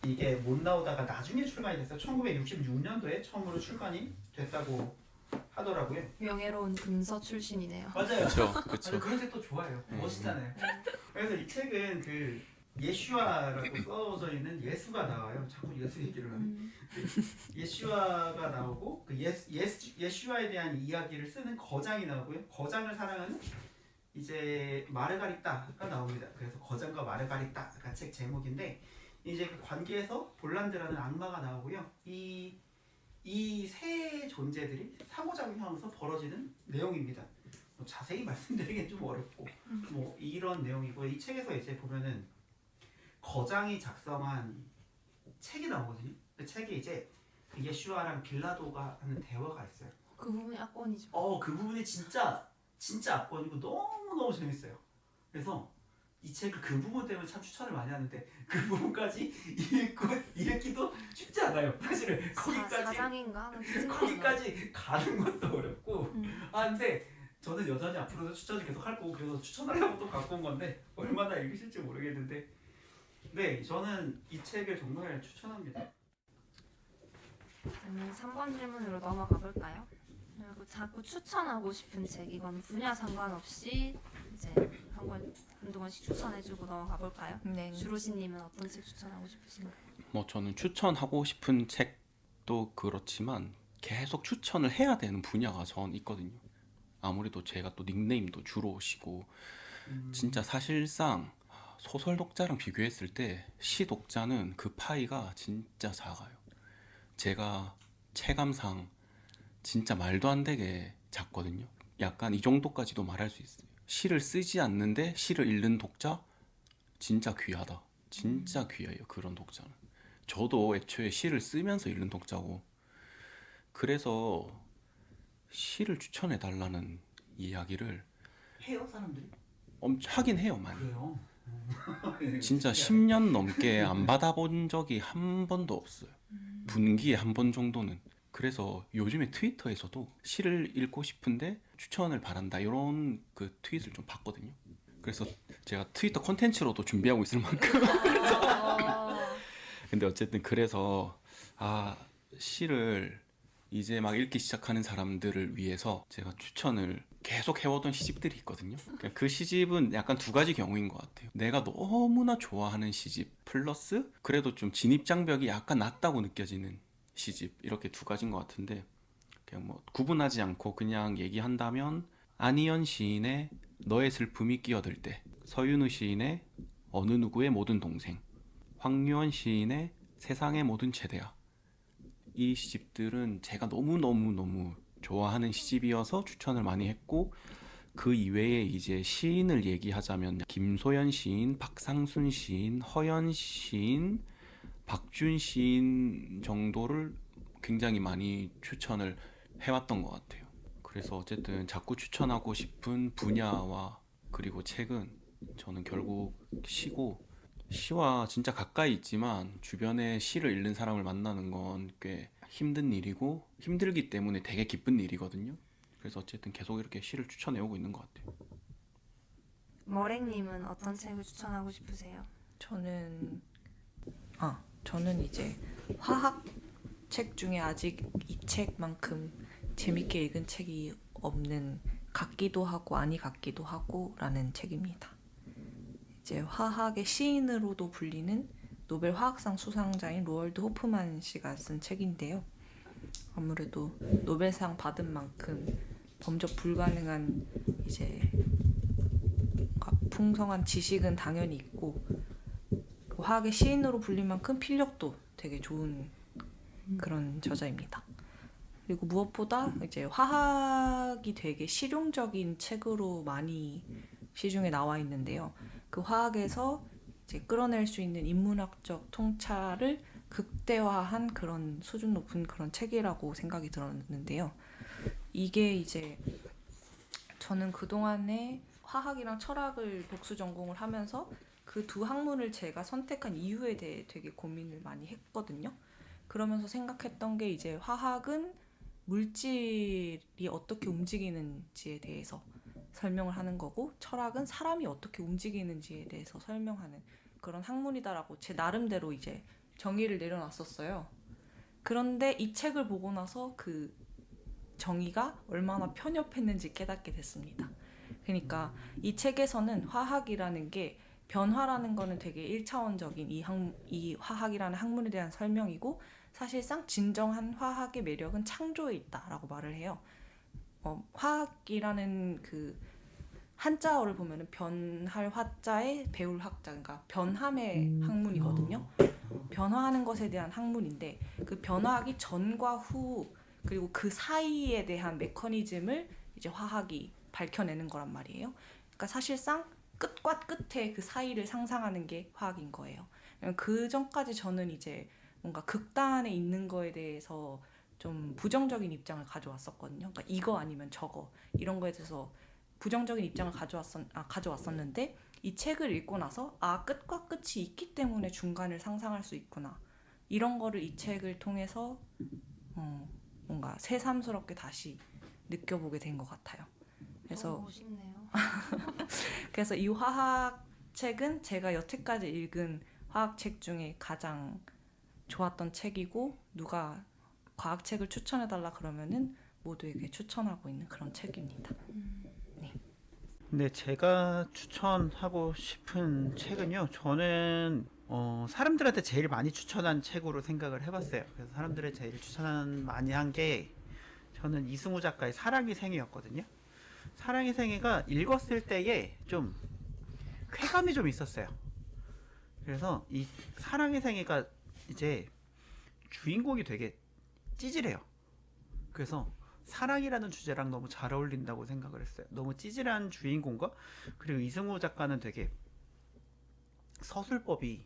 이게 못 나오다가 나중에 출간이 됐어요. 1966년도에 처음으로 출간이 됐다고 하더라고요. 명예로운 금서 출신이네요. 맞아요. 그렇죠. 아니, 그렇죠. 그런 책도 좋아요. 멋있잖아요. 그래서 이 책은 그 예슈아라고 써져 있는 예수가 나와요. 자꾸 예수 얘기를 하네. 예슈아가 나오고 그 예슈아에 대한 이야기를 쓰는 거장이 나오고요. 거장을 사랑하는 이제 마르가리따가 나옵니다. 그래서 거장과 마르가리따가 책 제목인데 이제 그 관계에서 볼란드라는 악마가 나오고요. 이 세 존재들이 상호작용하면서 벌어지는 내용입니다. 뭐 자세히 말씀드리긴 좀 어렵고 뭐 이런 내용이고 이 책에서 이제 보면은 거장이 작성한 책이 나오거든요. 그 책에 이제 그 예슈아랑 빌라도가 하는 대화가 있어요. 그 부분이 악권이죠. 그 부분이 진짜 악권이고 너무 재밌어요. 그래서 이 책을 그 부분 때문에 참 추천을 많이 하는데 그 부분까지 읽기도 쉽지 않아요. 사실은 사장인가? 거기까지 가는 것도 어렵고 근데 저는 여전히 앞으로도 추천을 계속 할 거고 그래서 추천하려고 또 갖고 온 건데 얼마나 읽으실지 모르겠는데 네 저는 이 책을 정말 추천합니다. 3번 질문으로 넘어가 볼까요? 그리고 자꾸 추천하고 싶은 책 이건 분야 상관없이 이제 한두 권씩 추천해주고 넘어가 볼까요? 네. 주로시님은 어떤 책 추천하고 싶으신가요? 뭐 저는 추천하고 싶은 책도 그렇지만 계속 추천을 해야 되는 분야가 전 있거든요. 아무래도 제가 또 닉네임도 주로시고 진짜 사실상 소설 독자랑 비교했을 때 시 독자는 그 파이가 진짜 작아요. 제가 체감상 진짜 말도 안 되게 작거든요. 약간 이 정도까지도 말할 수 있어요. 시를 쓰지 않는데 시를 읽는 독자 진짜 귀하다. 진짜 귀해요. 그런 독자는. 저도 애초에 시를 쓰면서 읽는 독자고 그래서 시를 추천해 달라는 이야기를 해요 사람들이? 하긴 해요 많이. 그래요? 진짜 10년 넘게 안 받아본 적이 한 번도 없어요. 분기에 한 번 정도는. 그래서 요즘에 트위터에서도 시를 읽고 싶은데 추천을 바란다 이런 그 트윗을 좀 봤거든요. 그래서 제가 트위터 콘텐츠로도 준비하고 있을 만큼 근데 어쨌든 그래서 시를 이제 막 읽기 시작하는 사람들을 위해서 제가 추천을 계속 해오던 시집들이 있거든요. 그 시집은 약간 두 가지 경우인 것 같아요. 내가 너무나 좋아하는 시집 플러스 그래도 좀 진입장벽이 약간 낮다고 느껴지는 시집 이렇게 두 가지인 것 같은데 그냥 뭐 구분하지 않고 그냥 얘기한다면 안희연 시인의 너의 슬픔이 끼어들 때, 서윤우 시인의 어느 누구의 모든 동생, 황유원 시인의 세상의 모든 채대야. 이 시집들은 제가 너무 좋아하는 시집이어서 추천을 많이 했고 그 이외에 이제 시인을 얘기하자면 김소연 시인, 박상순 시인, 허연 시인, 박준 시인 정도를 굉장히 많이 추천을 해왔던 것 같아요. 그래서 어쨌든 자꾸 추천하고 싶은 분야와 그리고 책은 저는 결국 시고 시와 진짜 가까이 있지만 주변에 시를 읽는 사람을 만나는 건 꽤 힘든 일이고 힘들기 때문에 되게 기쁜 일이거든요. 그래서 어쨌든 계속 이렇게 시를 추천해오고 있는 것 같아요. 머랭님은 어떤 책을 추천하고 싶으세요? 저는 이제 화학 책 중에 아직 이 책만큼 재밌게 읽은 책이 없는 같기도 하고 아니 같기도 하고 라는 책입니다. 이제 화학의 시인으로도 불리는 노벨 화학상 수상자인 로얼드 호프만 씨가 쓴 책인데요. 아무래도 노벨상 받은 만큼 범접 불가능한 이제 풍성한 지식은 당연히 있고 화학의 시인으로 불릴 만큼 필력도 되게 좋은 그런 저자입니다. 그리고 무엇보다 이제 화학이 되게 실용적인 책으로 많이 시중에 나와 있는데요. 그 화학에서 이제 끌어낼 수 있는 인문학적 통찰을 극대화한 그런 수준 높은 그런 책이라고 생각이 들었는데요. 이게 이제 저는 그동안에 화학이랑 철학을 복수 전공을 하면서 그 두 학문을 제가 선택한 이유에 대해 되게 고민을 많이 했거든요. 그러면서 생각했던 게 이제 화학은 물질이 어떻게 움직이는지에 대해서 설명을 하는 거고 철학은 사람이 어떻게 움직이는지에 대해서 설명하는 그런 학문이다라고 제 나름대로 이제 정의를 내려놨었어요. 그런데 이 책을 보고 나서 그 정의가 얼마나 편협했는지 깨닫게 됐습니다. 그러니까 이 책에서는 화학이라는 게 변화라는 거는 되게 1차원적인 이 화학이라는 학문에 대한 설명이고 사실상 진정한 화학의 매력은 창조에 있다라고 말을 해요. 화학이라는 그 한자어를 보면은 변할 화자에 배울 학자, 그러니까 변함의 학문이거든요. 변화하는 것에 대한 학문인데 그 변화하기 전과 후 그리고 그 사이에 대한 메커니즘을 이제 화학이 밝혀내는 거란 말이에요. 그러니까 사실상 끝과 끝에 그 사이를 상상하는 게 화학인 거예요. 그 전까지 저는 이제 뭔가 극단에 있는 거에 대해서 좀 부정적인 입장을 가져왔었거든요. 그러니까 이거 아니면 저거 이런 거에 대해서 부정적인 입장을 가져왔었는데 이 책을 읽고 나서 끝과 끝이 있기 때문에 중간을 상상할 수 있구나. 이런 거를 이 책을 통해서 뭔가 새삼스럽게 다시 느껴보게 된 것 같아요. 그래서 멋있네요. 그래서 이 화학 책은 제가 여태까지 읽은 화학 책 중에 가장 좋았던 책이고 누가 과학책을 추천해달라 그러면은 모두에게 추천하고 있는 그런 책입니다. 근데 제가 추천하고 싶은 책은요. 저는 사람들한테 제일 많이 추천한 책으로 생각을 해봤어요. 그래서 사람들의 제일 추천 많이 한 게 저는 이승우 작가의 사랑의 생애였거든요. 사랑의 생애가 읽었을 때에 좀 쾌감이 좀 있었어요. 그래서 이 사랑의 생애가 이제 주인공이 되게 찌질해요. 그래서 사랑이라는 주제랑 너무 잘 어울린다고 생각을 했어요. 너무 찌질한 주인공과 그리고 이승우 작가는 되게 서술법이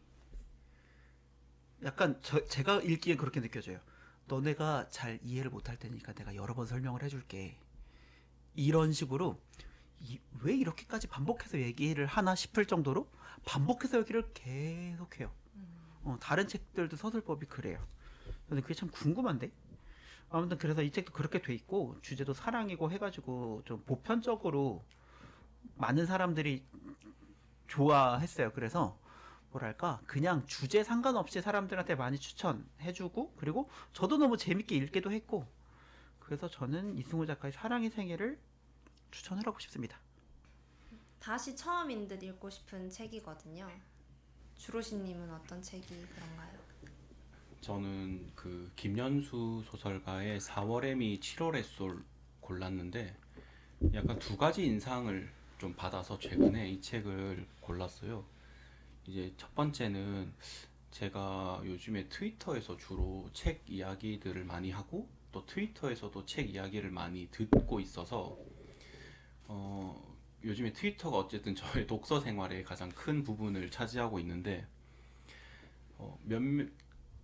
약간 제가 읽기에 그렇게 느껴져요. 너네가 잘 이해를 못할 테니까 내가 여러 번 설명을 해줄게. 이런 식으로 왜 이렇게까지 반복해서 얘기를 하나 싶을 정도로 반복해서 얘기를 계속해요. 다른 책들도 서술법이 그래요. 저는 그게 참 궁금한데. 아무튼 그래서 이 책도 그렇게 돼 있고 주제도 사랑이고 해가지고 좀 보편적으로 많은 사람들이 좋아했어요. 그래서 뭐랄까 그냥 주제 상관없이 사람들한테 많이 추천해주고 그리고 저도 너무 재밌게 읽기도 했고 그래서 저는 이승우 작가의 사랑의 생애를 추천을 하고 싶습니다. 다시 처음인 듯 읽고 싶은 책이거든요. 주로시님은 어떤 책이 그런가요? 저는 그 김연수 소설가의 4월의 미 7월의 솔 골랐는데 약간 두 가지 인상을 좀 받아서 최근에 이 책을 골랐어요. 이제 첫 번째는 제가 요즘에 트위터에서 주로 책 이야기들을 많이 하고 또 트위터에서도 책 이야기를 많이 듣고 있어서 요즘에 트위터가 어쨌든 저의 독서 생활의 가장 큰 부분을 차지하고 있는데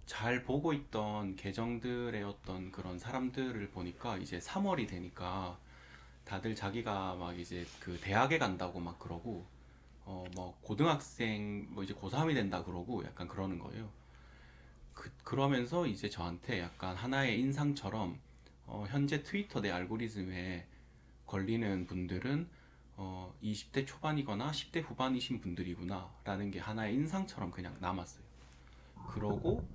잘 보고 있던 계정들의 어떤 그런 사람들을 보니까 이제 3월이 되니까 다들 자기가 막 이제 그 대학에 간다고 막 그러고 뭐 고등학생 뭐 이제 고3이 된다 그러고 약간 그러는 거예요. 그러면서 이제 저한테 약간 하나의 인상처럼 현재 트위터 내 알고리즘에 걸리는 분들은 20대 초반이거나 10대 후반이신 분들이구나 라는 게 하나의 인상처럼 그냥 남았어요. 그러고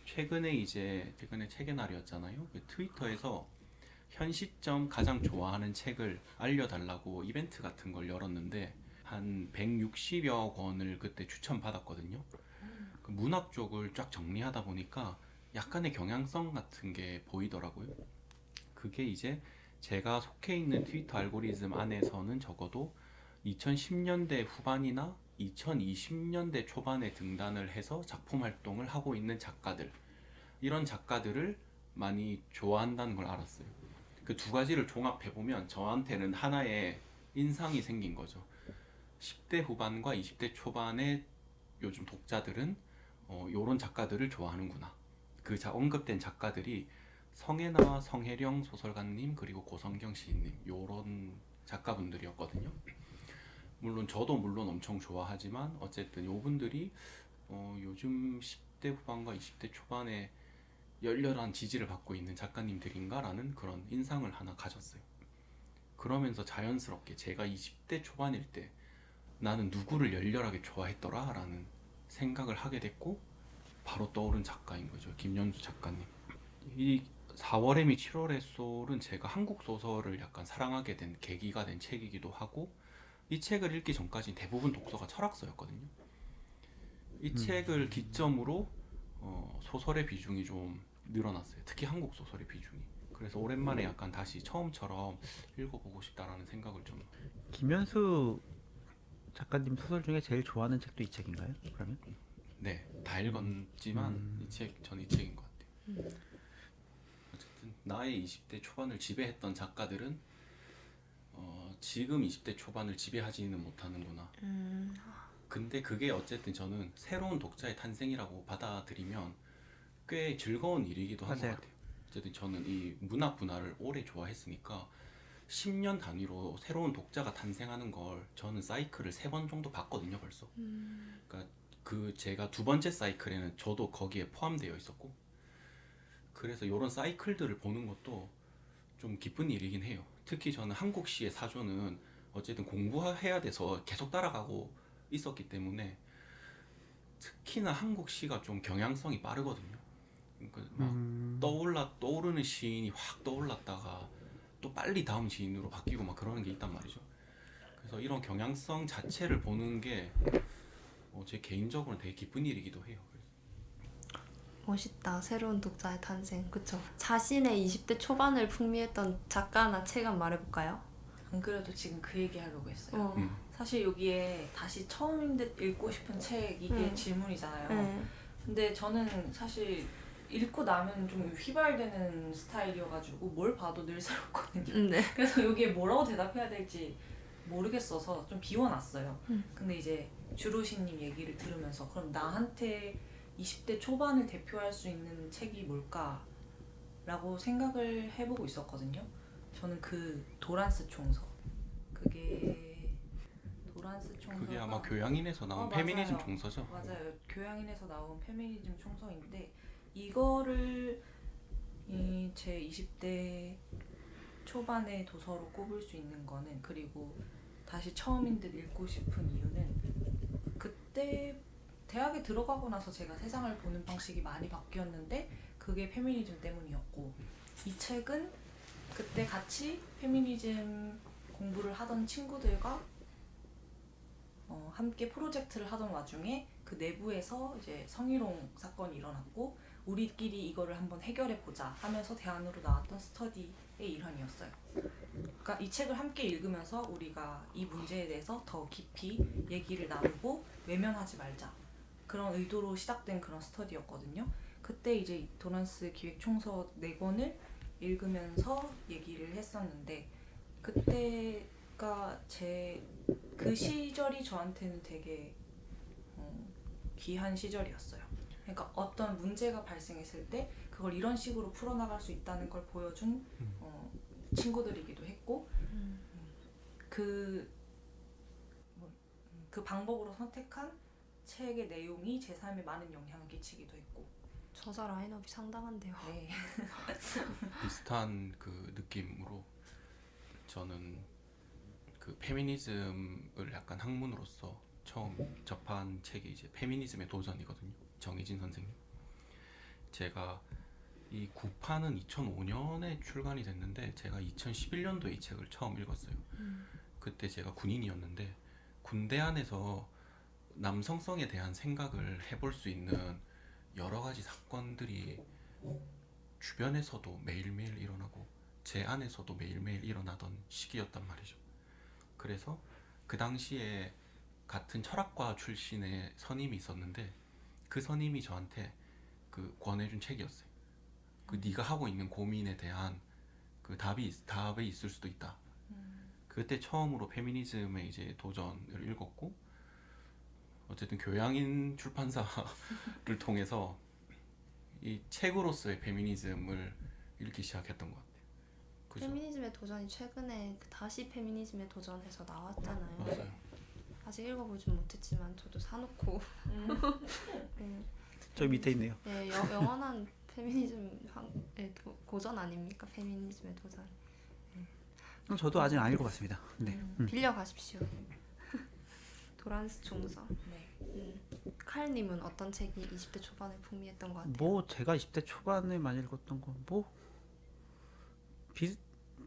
최근에 책의 날이었잖아요. 트위터에서 현 시점 가장 좋아하는 책을 알려달라고 이벤트 같은 걸 열었는데 한 160여 권을 그때 추천받았거든요. 그 문학 쪽을 쫙 정리하다 보니까 약간의 경향성 같은 게 보이더라고요. 그게 이제 제가 속해 있는 트위터 알고리즘 안에서는 적어도 2010년대 후반이나 2020년대 초반에 등단을 해서 작품 활동을 하고 있는 작가들, 이런 작가들을 많이 좋아한다는 걸 알았어요. 그 두 가지를 종합해보면 저한테는 하나의 인상이 생긴 거죠. 10대 후반과 20대 초반의 요즘 독자들은 요런 작가들을 좋아하는구나. 그 언급된 작가들이 성애나 성혜령 소설가님 그리고 고성경 시인님 요런 작가분들이었거든요. 물론 저도 엄청 좋아하지만 어쨌든 요분들이 요즘 10대 후반과 20대 초반에 열렬한 지지를 받고 있는 작가님들인가라는 그런 인상을 하나 가졌어요. 그러면서 자연스럽게 제가 20대 초반일 때 나는 누구를 열렬하게 좋아했더라 라는 생각을 하게 됐고 바로 떠오른 작가인 거죠. 김연수 작가님. 이 4월의 미 7월의 솔은 제가 한국 소설을 약간 사랑하게 된 계기가 된 책이기도 하고 이 책을 읽기 전까지 대부분 독서가 철학서였거든요. 이 책을 기점으로 소설의 비중이 좀 늘어났어요. 특히 한국 소설의 비중이. 그래서 오랜만에 약간 다시 처음처럼 읽어보고 싶다라는 생각을 좀. 김현수 작가님 소설 중에 제일 좋아하는 책도 이 책인가요? 그러면? 네, 다 읽었지만 저는 이 책인 것 같아요. 어쨌든 나의 20대 초반을 지배했던 작가들은 지금 20대 초반을 지배하지는 못하는구나. 근데 그게 어쨌든 저는 새로운 독자의 탄생이라고 받아들이면 꽤 즐거운 일이기도 한 것 맞아요. 같아요. 어쨌든 저는 이 문학 분야를 오래 좋아했으니까 10년 단위로 새로운 독자가 탄생하는 걸 저는 사이클을 3번 정도 봤거든요 벌써. 그러니까 그 제가 두 번째 사이클에는 저도 거기에 포함되어 있었고, 그래서 이런 사이클들을 보는 것도 좀 기쁜 일이긴 해요. 특히 저는 한국 시의 사조는 어쨌든 공부해야 돼서 계속 따라가고 있었기 때문에 특히나 한국 시가 좀 경향성이 빠르거든요. 그러니까 막 떠오르는 시인이 확 떠올랐다가 또 빨리 다음 시인으로 바뀌고 막 그러는 게 있단 말이죠. 그래서 이런 경향성 자체를 보는 게 제 개인적으로는 되게 기쁜 일이기도 해요. 멋있다. 새로운 독자의 탄생. 그쵸? 자신의 20대 초반을 풍미했던 작가나 책 한 말해볼까요? 안 그래도 지금 그 얘기 하려고 했어요. 음. 사실 여기에 다시 처음인 듯 읽고 싶은 책 이게 질문이잖아요. 네. 근데 저는 사실 읽고 나면 좀 휘발되는 스타일이어가지고 뭘 봐도 늘 새롭거든요. 네. 그래서 여기에 뭐라고 대답해야 될지 모르겠어서 좀 비워놨어요. 근데 이제 주로시님 얘기를 들으면서 그럼 나한테 20대 초반을 대표할 수 있는 책이 뭘까? 라고 생각을 해보고 있었거든요. 저는 그 도란스 총서. 그게 아마 교양인에서 나온 페미니즘 맞아요. 종서죠. 맞아요. 교양인에서 나온 페미니즘 총서인데 이거를 제 20대 초반의 도서로 꼽을 수 있는 거는, 그리고 다시 처음인 듯 읽고 싶은 이유는 그때 대학에 들어가고 나서 제가 세상을 보는 방식이 많이 바뀌었는데 그게 페미니즘 때문이었고, 이 책은 그때 같이 페미니즘 공부를 하던 친구들과 함께 프로젝트를 하던 와중에 그 내부에서 이제 성희롱 사건이 일어났고 우리끼리 이거를 한번 해결해 보자 하면서 대안으로 나왔던 스터디의 일환이었어요. 그러니까 이 책을 함께 읽으면서 우리가 이 문제에 대해서 더 깊이 얘기를 나누고 외면하지 말자, 그런 의도로 시작된 그런 스터디였거든요. 그때 이제 도란스 기획 총서 4권을 읽으면서 얘기를 했었는데, 그때가 그 시절이 저한테는 되게 귀한 시절이었어요. 그러니까 어떤 문제가 발생했을 때 그걸 이런 식으로 풀어나갈 수 있다는 걸 보여준 친구들이기도 했고, 그 방법으로 선택한 책의 내용이 제 삶에 많은 영향을 끼치기도 했고. 저자 라인업이 상당한데요. 네. 비슷한 그 느낌으로 저는 그 페미니즘을 약간 학문으로서 처음 접한 책이 이제 페미니즘의 도전이거든요. 정희진 선생님. 제가 이 구판은 2005년에 출간이 됐는데 제가 2011년도에 이 책을 처음 읽었어요. 그때 제가 군인이었는데 군대 안에서 남성성에 대한 생각을 해볼 수 있는 여러 가지 사건들이 주변에서도 매일매일 일어나고 제 안에서도 매일매일 일어나던 시기였단 말이죠. 그래서 그 당시에 같은 철학과 출신의 선임이 있었는데 그 선임이 저한테 그 권해준 책이었어요. 그 네가 하고 있는 고민에 대한 그 답이 있을 수도 있다. 그때 처음으로 페미니즘의 이제 도전을 읽었고, 어쨌든 교양인 출판사를 통해서 이 책으로서의 페미니즘을 읽기 시작했던 것 같아요. 그죠? 페미니즘의 도전이 최근에 그 다시 페미니즘의 도전에서 나왔잖아요. 맞아요. 아직 읽어보진 못했지만 저도 사놓고 네, 저기 밑에 있네요. 네, 영원한 페미니즘의 고전 아닙니까? 페미니즘의 도전. 저도 아직 안 읽어봤습니다. 네. 빌려 가십시오. 도란스 총서. 네. 칼님은 어떤 책이 20대 초반에 풍미했던 것 같아요? 뭐 제가 20대 초반에 많이 읽었던 거 뭐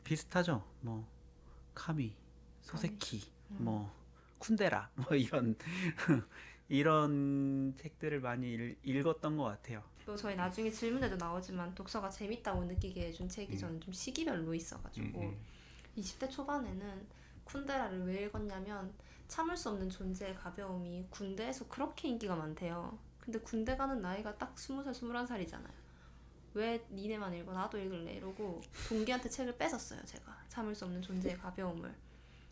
비슷하죠. 뭐 카미, 소세키, 뭐 쿤데라 뭐 이런 이런 책들을 많이 읽었던 것 같아요. 또 저희 나중에 질문에도 나오지만 독서가 재밌다고 느끼게 해준 책이 저는 좀 시기별로 있어가지고 20대 초반에는 쿤데라를 왜 읽었냐면 참을 수 없는 존재의 가벼움이 군대에서 그렇게 인기가 많대요. 근데 군대 가는 나이가 딱 20살, 21살이잖아요. 왜 니네만 읽어? 나도 읽을래 이러고 동기한테 책을 뺏었어요. 제가 참을 수 없는 존재의 가벼움을.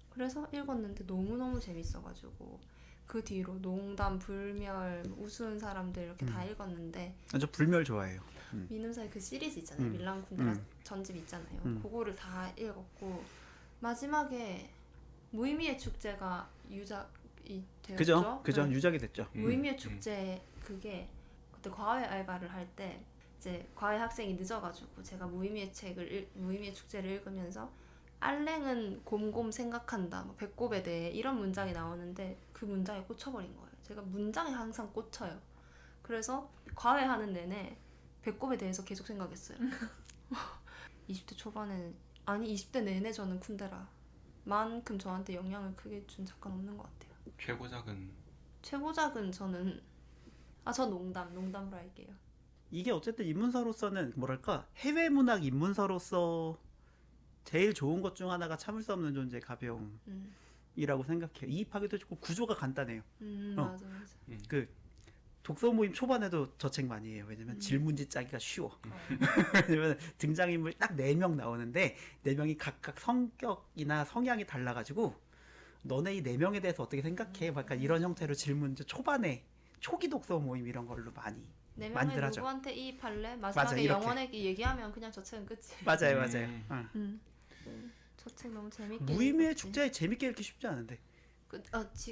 그래서 읽었는데 너무너무 재밌어가지고 그 뒤로 농담, 불멸, 우스운 사람들 이렇게 다 읽었는데 저 불멸 좋아해요. 민음사의 그 시리즈 있잖아요. 밀란 쿤데라 전집 있잖아요. 그거를 다 읽었고 마지막에 무의미의 축제가 유작이 되었죠. 그죠. 네. 유작이 됐죠. 무의미의 축제 그게 그때 과외 알바를 할 때 이제 과외 학생이 늦어가지고 제가 무의미의 축제를 읽으면서 알랭은 곰곰 생각한다, 뭐 배꼽에 대해 이런 문장이 나오는데 그 문장에 꽂혀버린 거예요. 제가 문장에 항상 꽂혀요. 그래서 과외하는 내내 배꼽에 대해서 계속 생각했어요. 20대 초반에는 아니 20대 내내 저는 쿤데라만큼 저한테 영향을 크게 준 작가는 없는 것 같아요. 최고작은 저는 전 농담으로 할게요. 이게 어쨌든 입문서로서는 뭐랄까 해외 문학 입문서로서 제일 좋은 것 중 하나가 참을 수 없는 존재의 가벼움이라고 생각해요. 이입하기도 좋고 구조가 간단해요. 맞아. 그 독서 모임 초반에도 저 책 많이 해요. 왜냐면 질문지 짜기가 쉬워. 왜냐면 등장인물 딱 4명 나오는데 4명이 각각 성격이나 성향이 달라가지고 너네 이 4명에 대해서 어떻게 생각해? 약간 이런 형태로 질문지 초반에 초기 독서 모임 이런 걸로 많이 네 명의 많이들 하죠. 누구한테 이입할래? 맞아, 마지막에 이렇게. 영원에게 얘기하면 그냥 저 책은 끝이에요. 맞아요. 저 책 너무 재밌게 무의미의 읽었지. 축제에 재밌게 읽기 쉽지 않은데.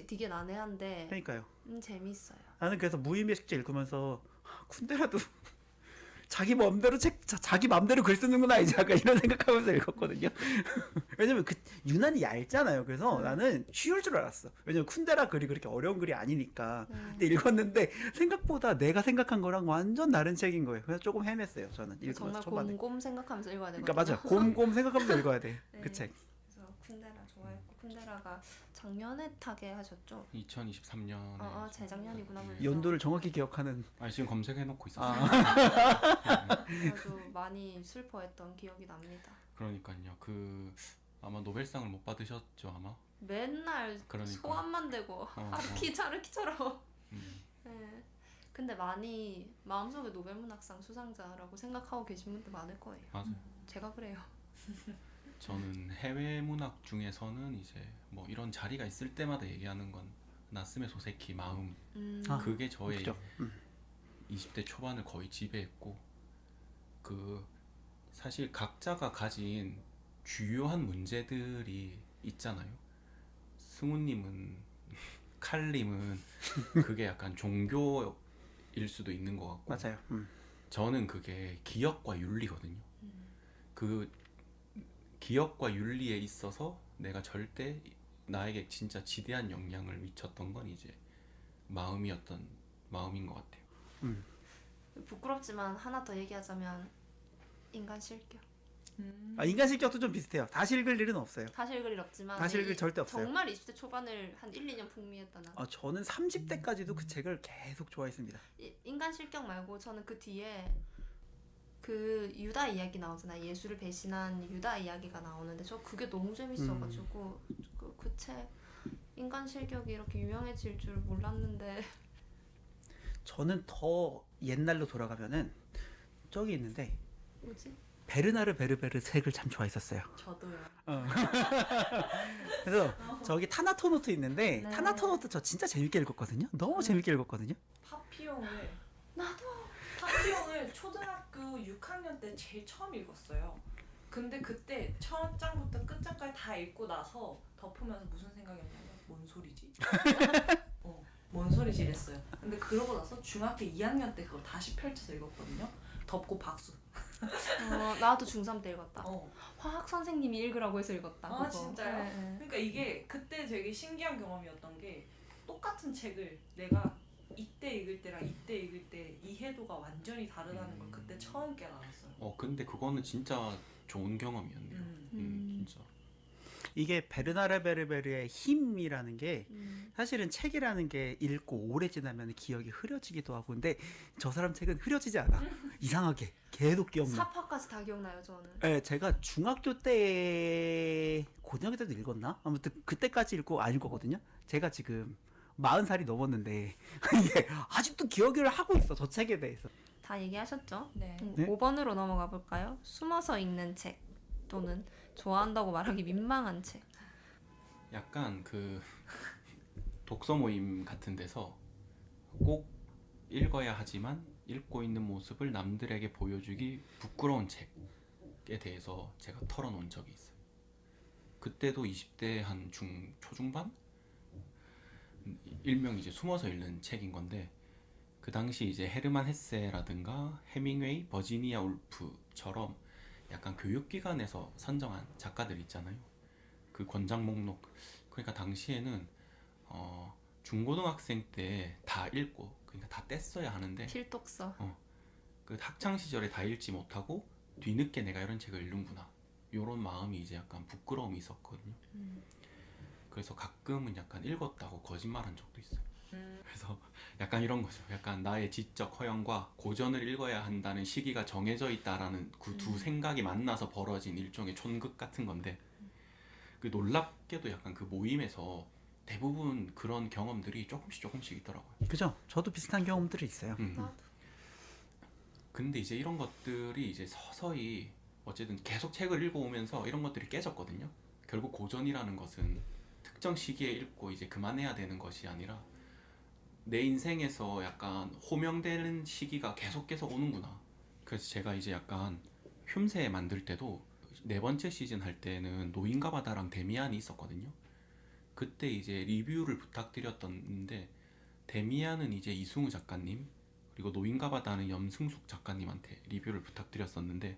되게 난해한데 그러니까요. 재밌어요. 나는 그래서 무의미의 축제 읽으면서 쿤데라도 자기 마음대로 자기 마음대로 글 쓰는구나 이제 약간 이런 생각하면서 읽었거든요. 왜냐면 그 유난히 얇잖아요. 그래서 나는 쉬울 줄 알았어. 왜냐면 쿤데라 글이 그렇게 어려운 글이 아니니까. 근데 읽었는데 생각보다 내가 생각한 거랑 완전 다른 책인 거예요. 그래서 조금 헤맸어요. 저는 읽으면서 정말 초반에. 곰곰 생각하면서 읽어야 되거든요. 그러니까 맞아. 곰곰 생각하면서 읽어야 돼. 네. 그 책. 그래서 쿤데라 좋아했고 쿤데라가 작년에 타게 하셨죠? 2023년에 재작년이구나. 벌써. 연도를 정확히 기억하는. 지금 검색해놓고 있었어요. 아주 많이 슬퍼했던 기억이 납니다. 그러니까요. 아마 노벨상을 못 받으셨죠 아마. 맨날 그러니까. 소환만 되고 하루키 차르키처럼. 네. 근데 많이 마음속에 노벨문학상 수상자라고 생각하고 계신 분들 많을 거예요. 맞아요. 제가 그래요. 저는 해외 문학 중에서는 이제 뭐 이런 자리가 있을 때마다 얘기하는 건 나스메 소세키 마음. 그게 저의 그죠. 20대 초반을 거의 지배했고 사실 각자가 가진 주요한 문제들이 있잖아요. 승우님은 칼님은 그게 약간 종교일 수도 있는 것 같고 맞아요. 저는 그게 기억과 윤리거든요. 그 기억과 윤리에 있어서 내가 절대 나에게 진짜 지대한 영향을 미쳤던 건 이제 마음인 것 같아요. 부끄럽지만 하나 더 얘기하자면 인간 실격. 인간 실격도 좀 비슷해요. 다시 읽을 일은 없어요. 다시 읽을 일 없지만 다시 읽을 절대 없어요. 정말 20대 초반을 한 1, 2년 풍미했다 나. 저는 30대까지도 그 책을 계속 좋아했습니다. 인간 실격 말고 저는 그 뒤에 그 유다 이야기 나오잖아요. 예수를 배신한 유다 이야기가 나오는데 저 그게 너무 재밌어가지고 그 책 인간 실격이 이렇게 유명해질 줄 몰랐는데. 저는 더 옛날로 돌아가면은 저기 있는데 뭐지? 베르나르 베르베르 책을 참 좋아했었어요. 저도요. 그래서 저기 타나토노트 있는데 네. 타나토노트 저 진짜 재밌게 읽었거든요. 너무 재밌게 읽었거든요. 파피용을 파피용을 초등학교 6학년 때 제일 처음 읽었어요. 근데 그때 첫 장부터 끝장까지 다 읽고 나서 덮으면서 무슨 생각이었냐면 뭔 소리지? 뭔 소리지 이랬어요. 근데 그러고 나서 중학교 2학년 때 그걸 다시 펼쳐서 읽었거든요. 덮고 박수. 나도 중3 때 읽었다. 어. 화학 선생님이 읽으라고 해서 읽었다. 아 그거. 진짜요? 네. 그러니까 이게 그때 되게 신기한 경험이었던 게 똑같은 책을 내가 이때 읽을 때랑 이때 읽을 때 이해도가 완전히 다르다는 걸 그때 처음 깨달았어요. 근데 그거는 진짜 좋은 경험이었네요. 진짜. 이게 베르나르 베르베르의 힘이라는 게 사실은 책이라는 게 읽고 오래 지나면 기억이 흐려지기도 하고 근데 저 사람 책은 흐려지지 않아. 이상하게 계속 기억나. 사파까지 다 기억나요 저는. 네, 제가 중학교 때 고등학교 때도 읽었나? 아무튼 그때까지 읽고 안 읽었거든요. 제가 지금 40살이 넘었는데 이게 아직도 기억을 하고 있어. 저 책에 대해서. 다 얘기하셨죠? 네. 네? 5번으로 넘어가 볼까요? 숨어서 읽는 책 또는 좋아한다고 말하기 민망한 책. 약간 그 독서 모임 같은 데서 꼭 읽어야 하지만 읽고 있는 모습을 남들에게 보여주기 부끄러운 책에 대해서 제가 털어놓은 적이 있어요. 그때도 20대 한 초중반? 일명 이제 숨어서 읽는 책인 건데 그 당시 이제 헤르만 헤세라든가 해밍웨이, 버지니아 울프처럼 약간 교육기관에서 선정한 작가들 있잖아요. 그 권장 목록. 그러니까 당시에는 중고등학생 때 다 읽고 그러니까 다 뗐어야 하는데 필독서. 그 학창 시절에 다 읽지 못하고 뒤늦게 내가 이런 책을 읽는구나. 이런 마음이 이제 약간 부끄러움이 있었거든요. 그래서 가끔은 약간 읽었다고 거짓말한 적도 있어요. 그래서 약간 이런 거죠. 약간 나의 지적 허영과 고전을 읽어야 한다는 시기가 정해져 있다라는 그 두 생각이 만나서 벌어진 일종의 촌극 같은 건데 그 놀랍게도 약간 그 모임에서 대부분 그런 경험들이 조금씩 있더라고요. 그죠? 저도 비슷한 경험들이 있어요. 나도. 근데 이제 이런 것들이 이제 서서히 어쨌든 계속 책을 읽어오면서 이런 것들이 깨졌거든요. 결국 고전이라는 것은 특정 시기에 읽고 이제 그만해야 되는 것이 아니라 내 인생에서 약간 호명되는 시기가 계속 오는구나. 그래서 제가 이제 약간 흉세 만들 때도 4번째 시즌 할 때는 노인과 바다랑 데미안이 있었거든요. 그때 이제 리뷰를 부탁드렸던데 데미안은 이제 이승우 작가님 그리고 노인과 바다는 염승숙 작가님한테 리뷰를 부탁드렸었는데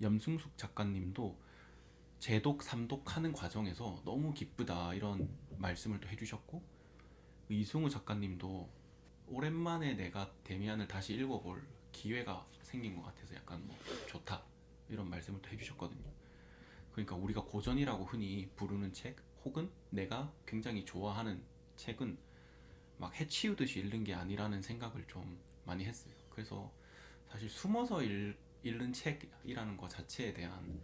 염승숙 작가님도 재독, 삼독 하는 과정에서 너무 기쁘다 이런 말씀을 또 해주셨고 이승우 작가님도 오랜만에 내가 데미안을 다시 읽어볼 기회가 생긴 것 같아서 약간 뭐 좋다 이런 말씀을 또 해주셨거든요. 그러니까 우리가 고전이라고 흔히 부르는 책 혹은 내가 굉장히 좋아하는 책은 막 해치우듯이 읽는 게 아니라는 생각을 좀 많이 했어요. 그래서 사실 숨어서 읽는 책이라는 것 자체에 대한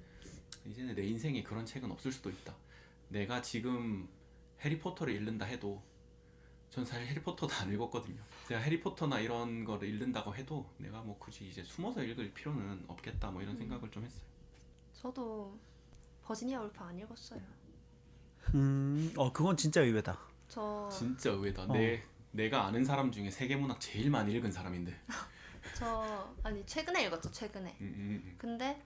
이제는 내 인생에 그런 책은 없을 수도 있다. 내가 지금 해리포터를 읽는다 해도 전 사실 해리포터도 안 읽었거든요. 제가 해리포터나 이런 거를 읽는다고 해도 내가 뭐 굳이 이제 숨어서 읽을 필요는 없겠다 뭐 이런 생각을 좀 했어요. 저도 버지니아 울프 안 읽었어요. 그건 진짜 의외다. 진짜 의외다. 어. 내가 아는 사람 중에 세계문학 제일 많이 읽은 사람인데. 아니 최근에 읽었죠 최근에. 근데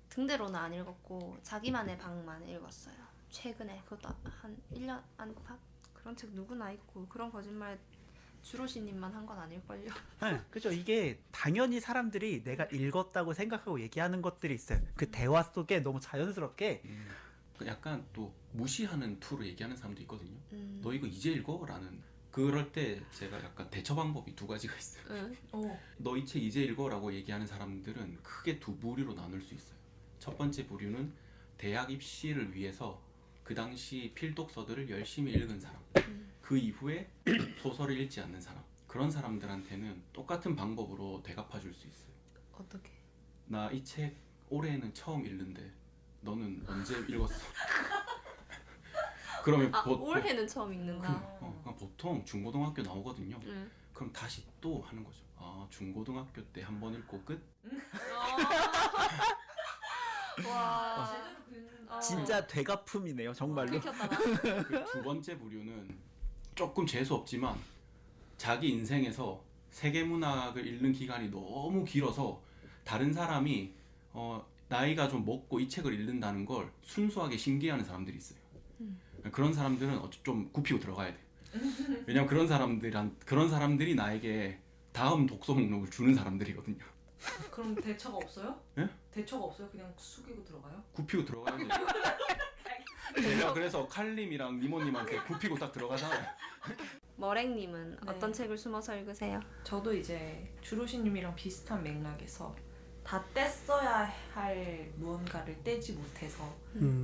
등대로는 안 읽었고 자기만의 방만 읽었어요. 최근에 그것도 한 1년 안팎. 그런 책 누구나 읽고 그런 거짓말 주로시님만 한 건 아닐걸요. 네, 그죠. 이게 당연히 사람들이 내가 읽었다고 생각하고 얘기하는 것들이 있어요. 그 대화 속에 너무 자연스럽게 약간 또 무시하는 투로 얘기하는 사람도 있거든요. 너 이거 이제 읽어? 라는. 그럴 때 제가 약간 대처 방법이 2가지가 있어요. 너 이 책 이제 읽어? 라고 얘기하는 사람들은 크게 2부류로 나눌 수 있어요. 첫 번째 부류는 대학 입시를 위해서 그 당시 필독서들을 열심히 읽은 사람, 그 이후에 소설을 읽지 않는 사람, 그런 사람들한테는 똑같은 방법으로 대갚아 줄 수 있어요. 어떻게? 나 이 책 올해는 처음 읽는데 너는 언제 읽었어? 그러면 올해는 처음 읽는다. 보통 중고등학교 나오거든요. 그럼 다시 또 하는 거죠. 중고등학교 때 한 번 읽고 끝? 와. 진짜 되갚음이네요. 정말로. 긁혔다 나. 그 2번째 부류는 조금 재수 없지만 자기 인생에서 세계문학을 읽는 기간이 너무 길어서 다른 사람이 나이가 좀 먹고 이 책을 읽는다는 걸 순수하게 신기해하는 사람들이 있어요. 그런 사람들은 좀 굽히고 들어가야 돼. 왜냐면 그런 사람들이 나에게 다음 독서 목록을 주는 사람들이거든요. 그럼 대처가 없어요? 예? 대처가 없어요? 그냥 숙이고 들어가요? 굽히고 들어가야 돼. 제가 그래서 칼님이랑 니모님한테 굽히고 딱 들어가잖아요. 머랭님은 네. 어떤 책을 숨어서 읽으세요? 저도 이제 주로시님이랑 비슷한 맥락에서 다 뗐어야 할 무언가를 떼지 못해서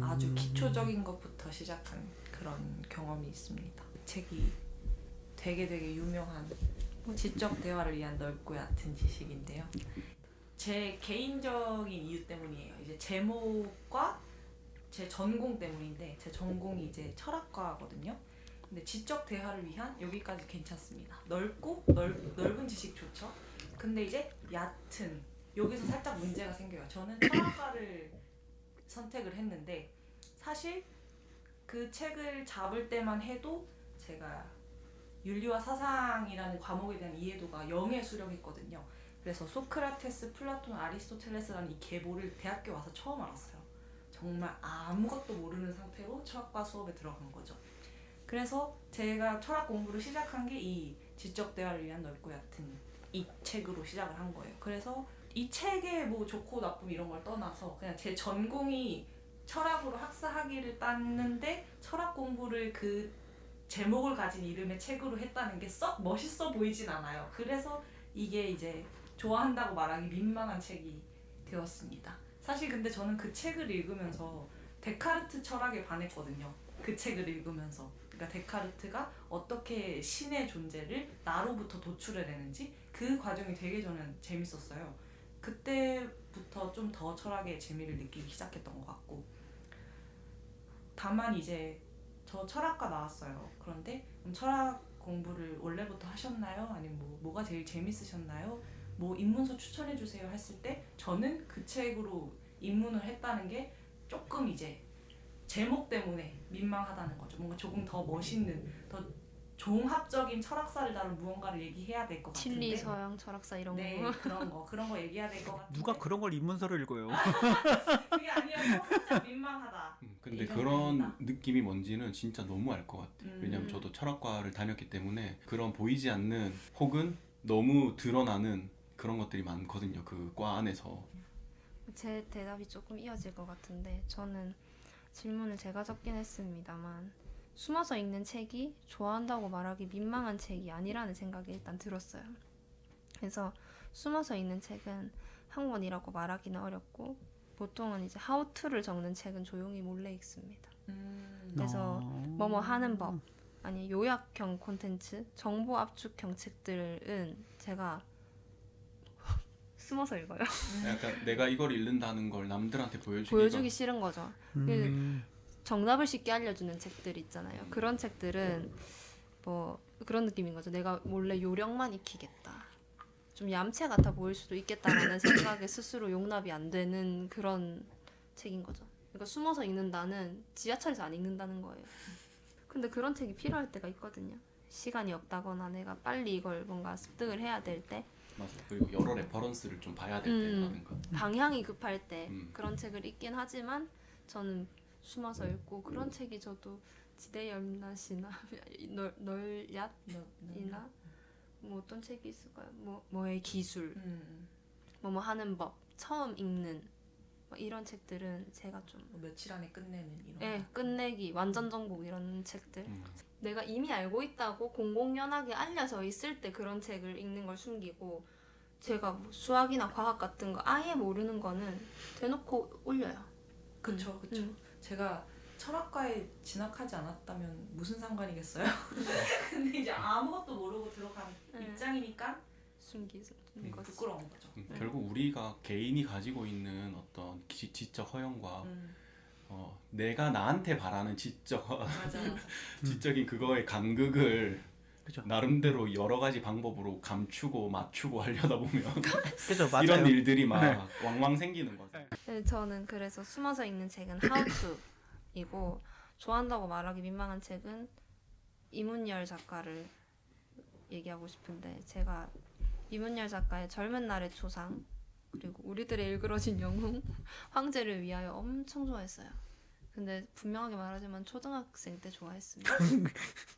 아주 기초적인 것부터 시작한 그런 경험이 있습니다. 이 책이 되게 유명한 지적 대화를 위한 넓고 얕은 지식인데요. 제 개인적인 이유 때문이에요. 이제 제목과 제 전공 때문인데 제 전공이 이제 철학과거든요. 근데 지적 대화를 위한 여기까지 괜찮습니다. 넓은 지식 좋죠. 근데 이제 얕은 여기서 살짝 문제가 생겨요. 저는 철학과를 선택을 했는데 사실 그 책을 잡을 때만 해도 제가 윤리와 사상이라는 과목에 대한 이해도가 0에 수렴했거든요. 그래서 소크라테스, 플라톤, 아리스토텔레스라는 이 계보를 대학교 와서 처음 알았어요. 정말 아무것도 모르는 상태로 철학과 수업에 들어간 거죠. 그래서 제가 철학 공부를 시작한 게 이 지적 대화를 위한 넓고 얕은 이 책으로 시작을 한 거예요. 그래서 이 책의 뭐 좋고 나쁨 이런 걸 떠나서 그냥 제 전공이 철학으로 학사학위를 땄는데 철학 공부를 그 제목을 가진 이름의 책으로 했다는 게 썩 멋있어 보이진 않아요. 그래서 이게 이제 좋아한다고 말하기 민망한 책이 되었습니다. 사실 근데 저는 그 책을 읽으면서 데카르트 철학에 반했거든요. 그 책을 읽으면서. 그러니까 데카르트가 어떻게 신의 존재를 나로부터 도출해내는지 그 과정이 되게 저는 재밌었어요. 그때부터 좀 더 철학의 재미를 느끼기 시작했던 것 같고 다만 이제 저 철학과 나왔어요. 그런데 그럼 철학 공부를 원래부터 하셨나요? 아니면 뭐가 제일 재밌으셨나요? 뭐 입문서 추천해 주세요 했을 때 저는 그 책으로 입문을 했다는 게 조금 이제 제목 때문에 민망하다는 거죠. 뭔가 조금 더 멋있는 더 종합적인 철학사를 다룬 무언가를 얘기해야 될 것 같은데 진리, 서양, 철학사 이런 네, 거. 그런 거 얘기해야 될 것 같은데 누가 그런 걸 입문서를 읽어요? 그게 아니라 살짝 민망하다. 근데 이 그런 정도입니다. 느낌이 뭔지는 진짜 너무 알 것 같아요. 왜냐면 저도 철학과를 다녔기 때문에 그런 보이지 않는 혹은 너무 드러나는 그런 것들이 많거든요. 그 과 안에서. 제 대답이 조금 이어질 것 같은데 저는 질문을 제가 적긴 했습니다만 숨어서 읽는 책이 좋아한다고 말하기 민망한 책이 아니라는 생각이 일단 들었어요. 그래서 숨어서 읽는 책은 한 권이라고 말하기는 어렵고 보통은 이제 how to를 적는 책은 조용히 몰래 읽습니다. 그래서 뭐뭐 하는 법 아니 요약형 콘텐츠, 정보 압축형 책들은 제가 숨어서 읽어요. 약간 내가 이걸 읽는다는 걸 남들한테 보여주기 싫은 거죠. 정답을 쉽게 알려주는 책들 있잖아요. 그런 책들은 뭐 그런 느낌인 거죠. 내가 몰래 요령만 익히겠다. 좀 얌체 같아 보일 수도 있겠다라는 생각에 스스로 용납이 안 되는 그런 책인 거죠. 그러니까 숨어서 읽는다는 지하철에서 안 읽는다는 거예요. 근데 그런 책이 필요할 때가 있거든요. 시간이 없다거나 내가 빨리 이걸 뭔가 습득을 해야 될 때, 맞아. 그리고 여러 레퍼런스를 좀 봐야 될 때라든가. 방향이 급할 때 음. 그런 책을 읽긴 하지만 저는 숨어서 읽고 그런 책이 저도 지대 염라시나 널얏이나 뭐 어떤 책이 있을까요? 뭐의 기술, 뭐뭐 하는 법, 처음 읽는 뭐 이런 책들은 제가 좀 뭐 며칠 안에 끝내는 이런 예, 끝내기, 완전 정복 이런 책들. 음. 내가 이미 알고 있다고 공공연하게 알려져 있을 때 그런 책을 읽는 걸 숨기고 제가 뭐 수학이나 과학 같은 거 아예 모르는 거는 대놓고 올려요. 그쵸. 제가 철학과에 진학하지 않았다면 무슨 상관이겠어요? 근데 이제 아무것도 모르고 들어간 네. 입장이니까 숨기는 거지. 부끄러운 거죠. 결국 우리가 개인이 가지고 있는 어떤 지적 허영과 내가 나한테 바라는 맞아. 지적인 그거의 간극을 그죠. 나름대로 여러 가지 방법으로 감추고 맞추고 하려다 보면 그죠, 맞아요. 이런 일들이 막 왕왕 생기는 거죠. 네, 저는 그래서 숨어서 읽는 책은 How to이고 좋아한다고 말하기 민망한 책은 이문열 작가를 얘기하고 싶은데 제가 이문열 작가의 젊은 날의 초상 그리고 우리들의 일그러진 영웅 황제를 위하여 엄청 좋아했어요. 근데 분명하게 말하지만 초등학생 때 좋아했습니다.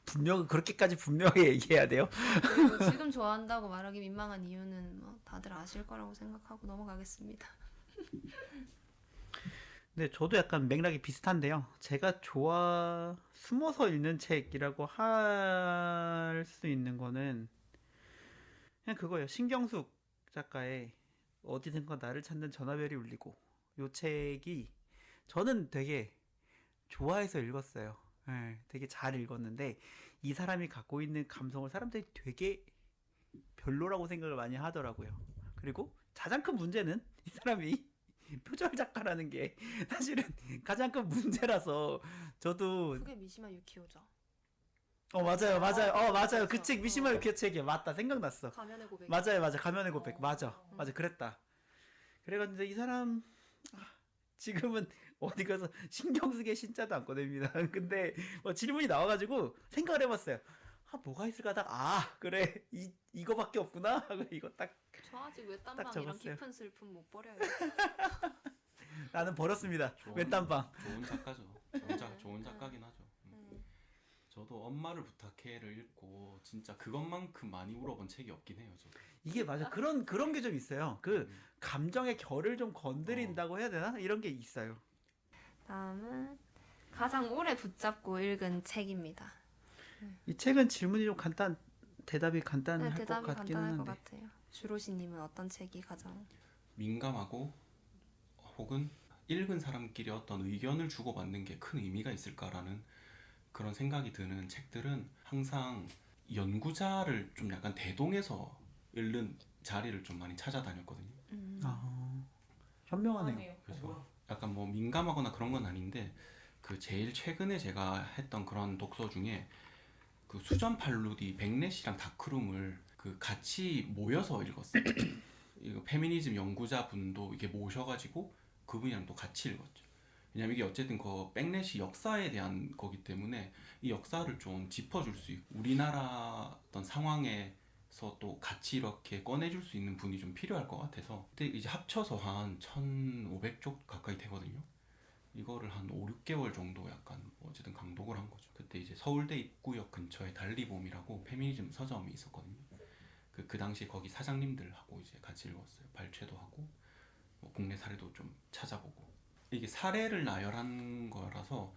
분명 그렇게까지 분명히 얘기해야 돼요? 그리고 지금 좋아한다고 말하기 민망한 이유는 뭐 다들 아실 거라고 생각하고 넘어가겠습니다. 네, 저도 약간 맥락이 비슷한데요. 제가 숨어서 읽는 책이라고 할 수 있는 거는 그냥 그거예요. 신경숙 작가의 어디든가 나를 찾는 전화벨이 울리고, 요 책이 저는 되게 좋아해서 읽었어요. 네, 되게 잘 읽었는데 이 사람이 갖고 있는 감성을 사람들이 되게 별로라고 생각을 많이 하더라고요. 그리고 가장 큰 문제는 이 사람이 표절 작가라는 게 사실은 가장 큰 문제라서 저도 그게 미시마 유키오죠. 맞아요 그 책 미시마 유키오 책이야. 맞다, 생각났어. 가면의 고백. 맞아요 가면의 고백. 맞아 그랬다. 그래가지고 이 사람 지금은 어디 가서 신경 쓰게 신자도 안 꺼냅니다. 근데 뭐 질문이 나와가지고 생각을 해봤어요. 뭐가 있을까 하다가 그래 이거밖에 없구나 하고 이거 딱 저 아직 외딴방 이런 적었어요. 깊은 슬픔 못 버려요. 나는 버렸습니다. 좋은- 왼딴방. 좋은 작가죠. 좋은 작가긴 하죠. 저도 엄마를 부탁해를 읽고 진짜 그것만큼 많이 울어본 책이 없긴 해요. 저도. 이게 맞아. 그런 게 좀 있어요. 그 감정의 결을 좀 건드린다고 해야 되나? 이런 게 있어요. 다음은 가장 오래 붙잡고 읽은 책입니다. 이 책은 질문이 좀 대답이 간단할 것 대답이 같기는 간단할 것 한데. 같아요. 주로시님은 어떤 책이 가장 민감하고 혹은 읽은 사람끼리 어떤 의견을 주고받는 게 큰 의미가 있을까라는 그런 생각이 드는 책들은 항상 연구자를 좀 약간 대동해서 읽는 자리를 좀 많이 찾아다녔거든요. 현명하네요. 그래서 약간 뭐 민감하거나 그런 건 아닌데 그 제일 최근에 제가 했던 그런 독서 중에 그 수전 팔루디 백넷이랑 다크룸을 그 같이 모여서 읽었어요. 이거 페미니즘 연구자분도 이게 모셔가지고 그분이랑 또 같이 읽었죠. 왜냐면 이게 어쨌든 그 백넷이 역사에 대한 거기 때문에 이 역사를 좀 짚어줄 수 있고 우리나라 어떤 상황에서 또 같이 이렇게 꺼내줄 수 있는 분이 좀 필요할 것 같아서 그때 이제 합쳐서 한 1500쪽 가까이 되거든요. 이거를 한 5, 6개월 정도 약간 어쨌든 강독을 한 거죠. 그때 이제 서울대 입구역 근처에 달리봄이라고 페미니즘 서점이 있었거든요. 그 당시 거기 사장님들하고 이제 같이 읽었어요. 발췌도 하고 뭐 국내 사례도 좀 찾아보고. 이게 사례를 나열한 거라서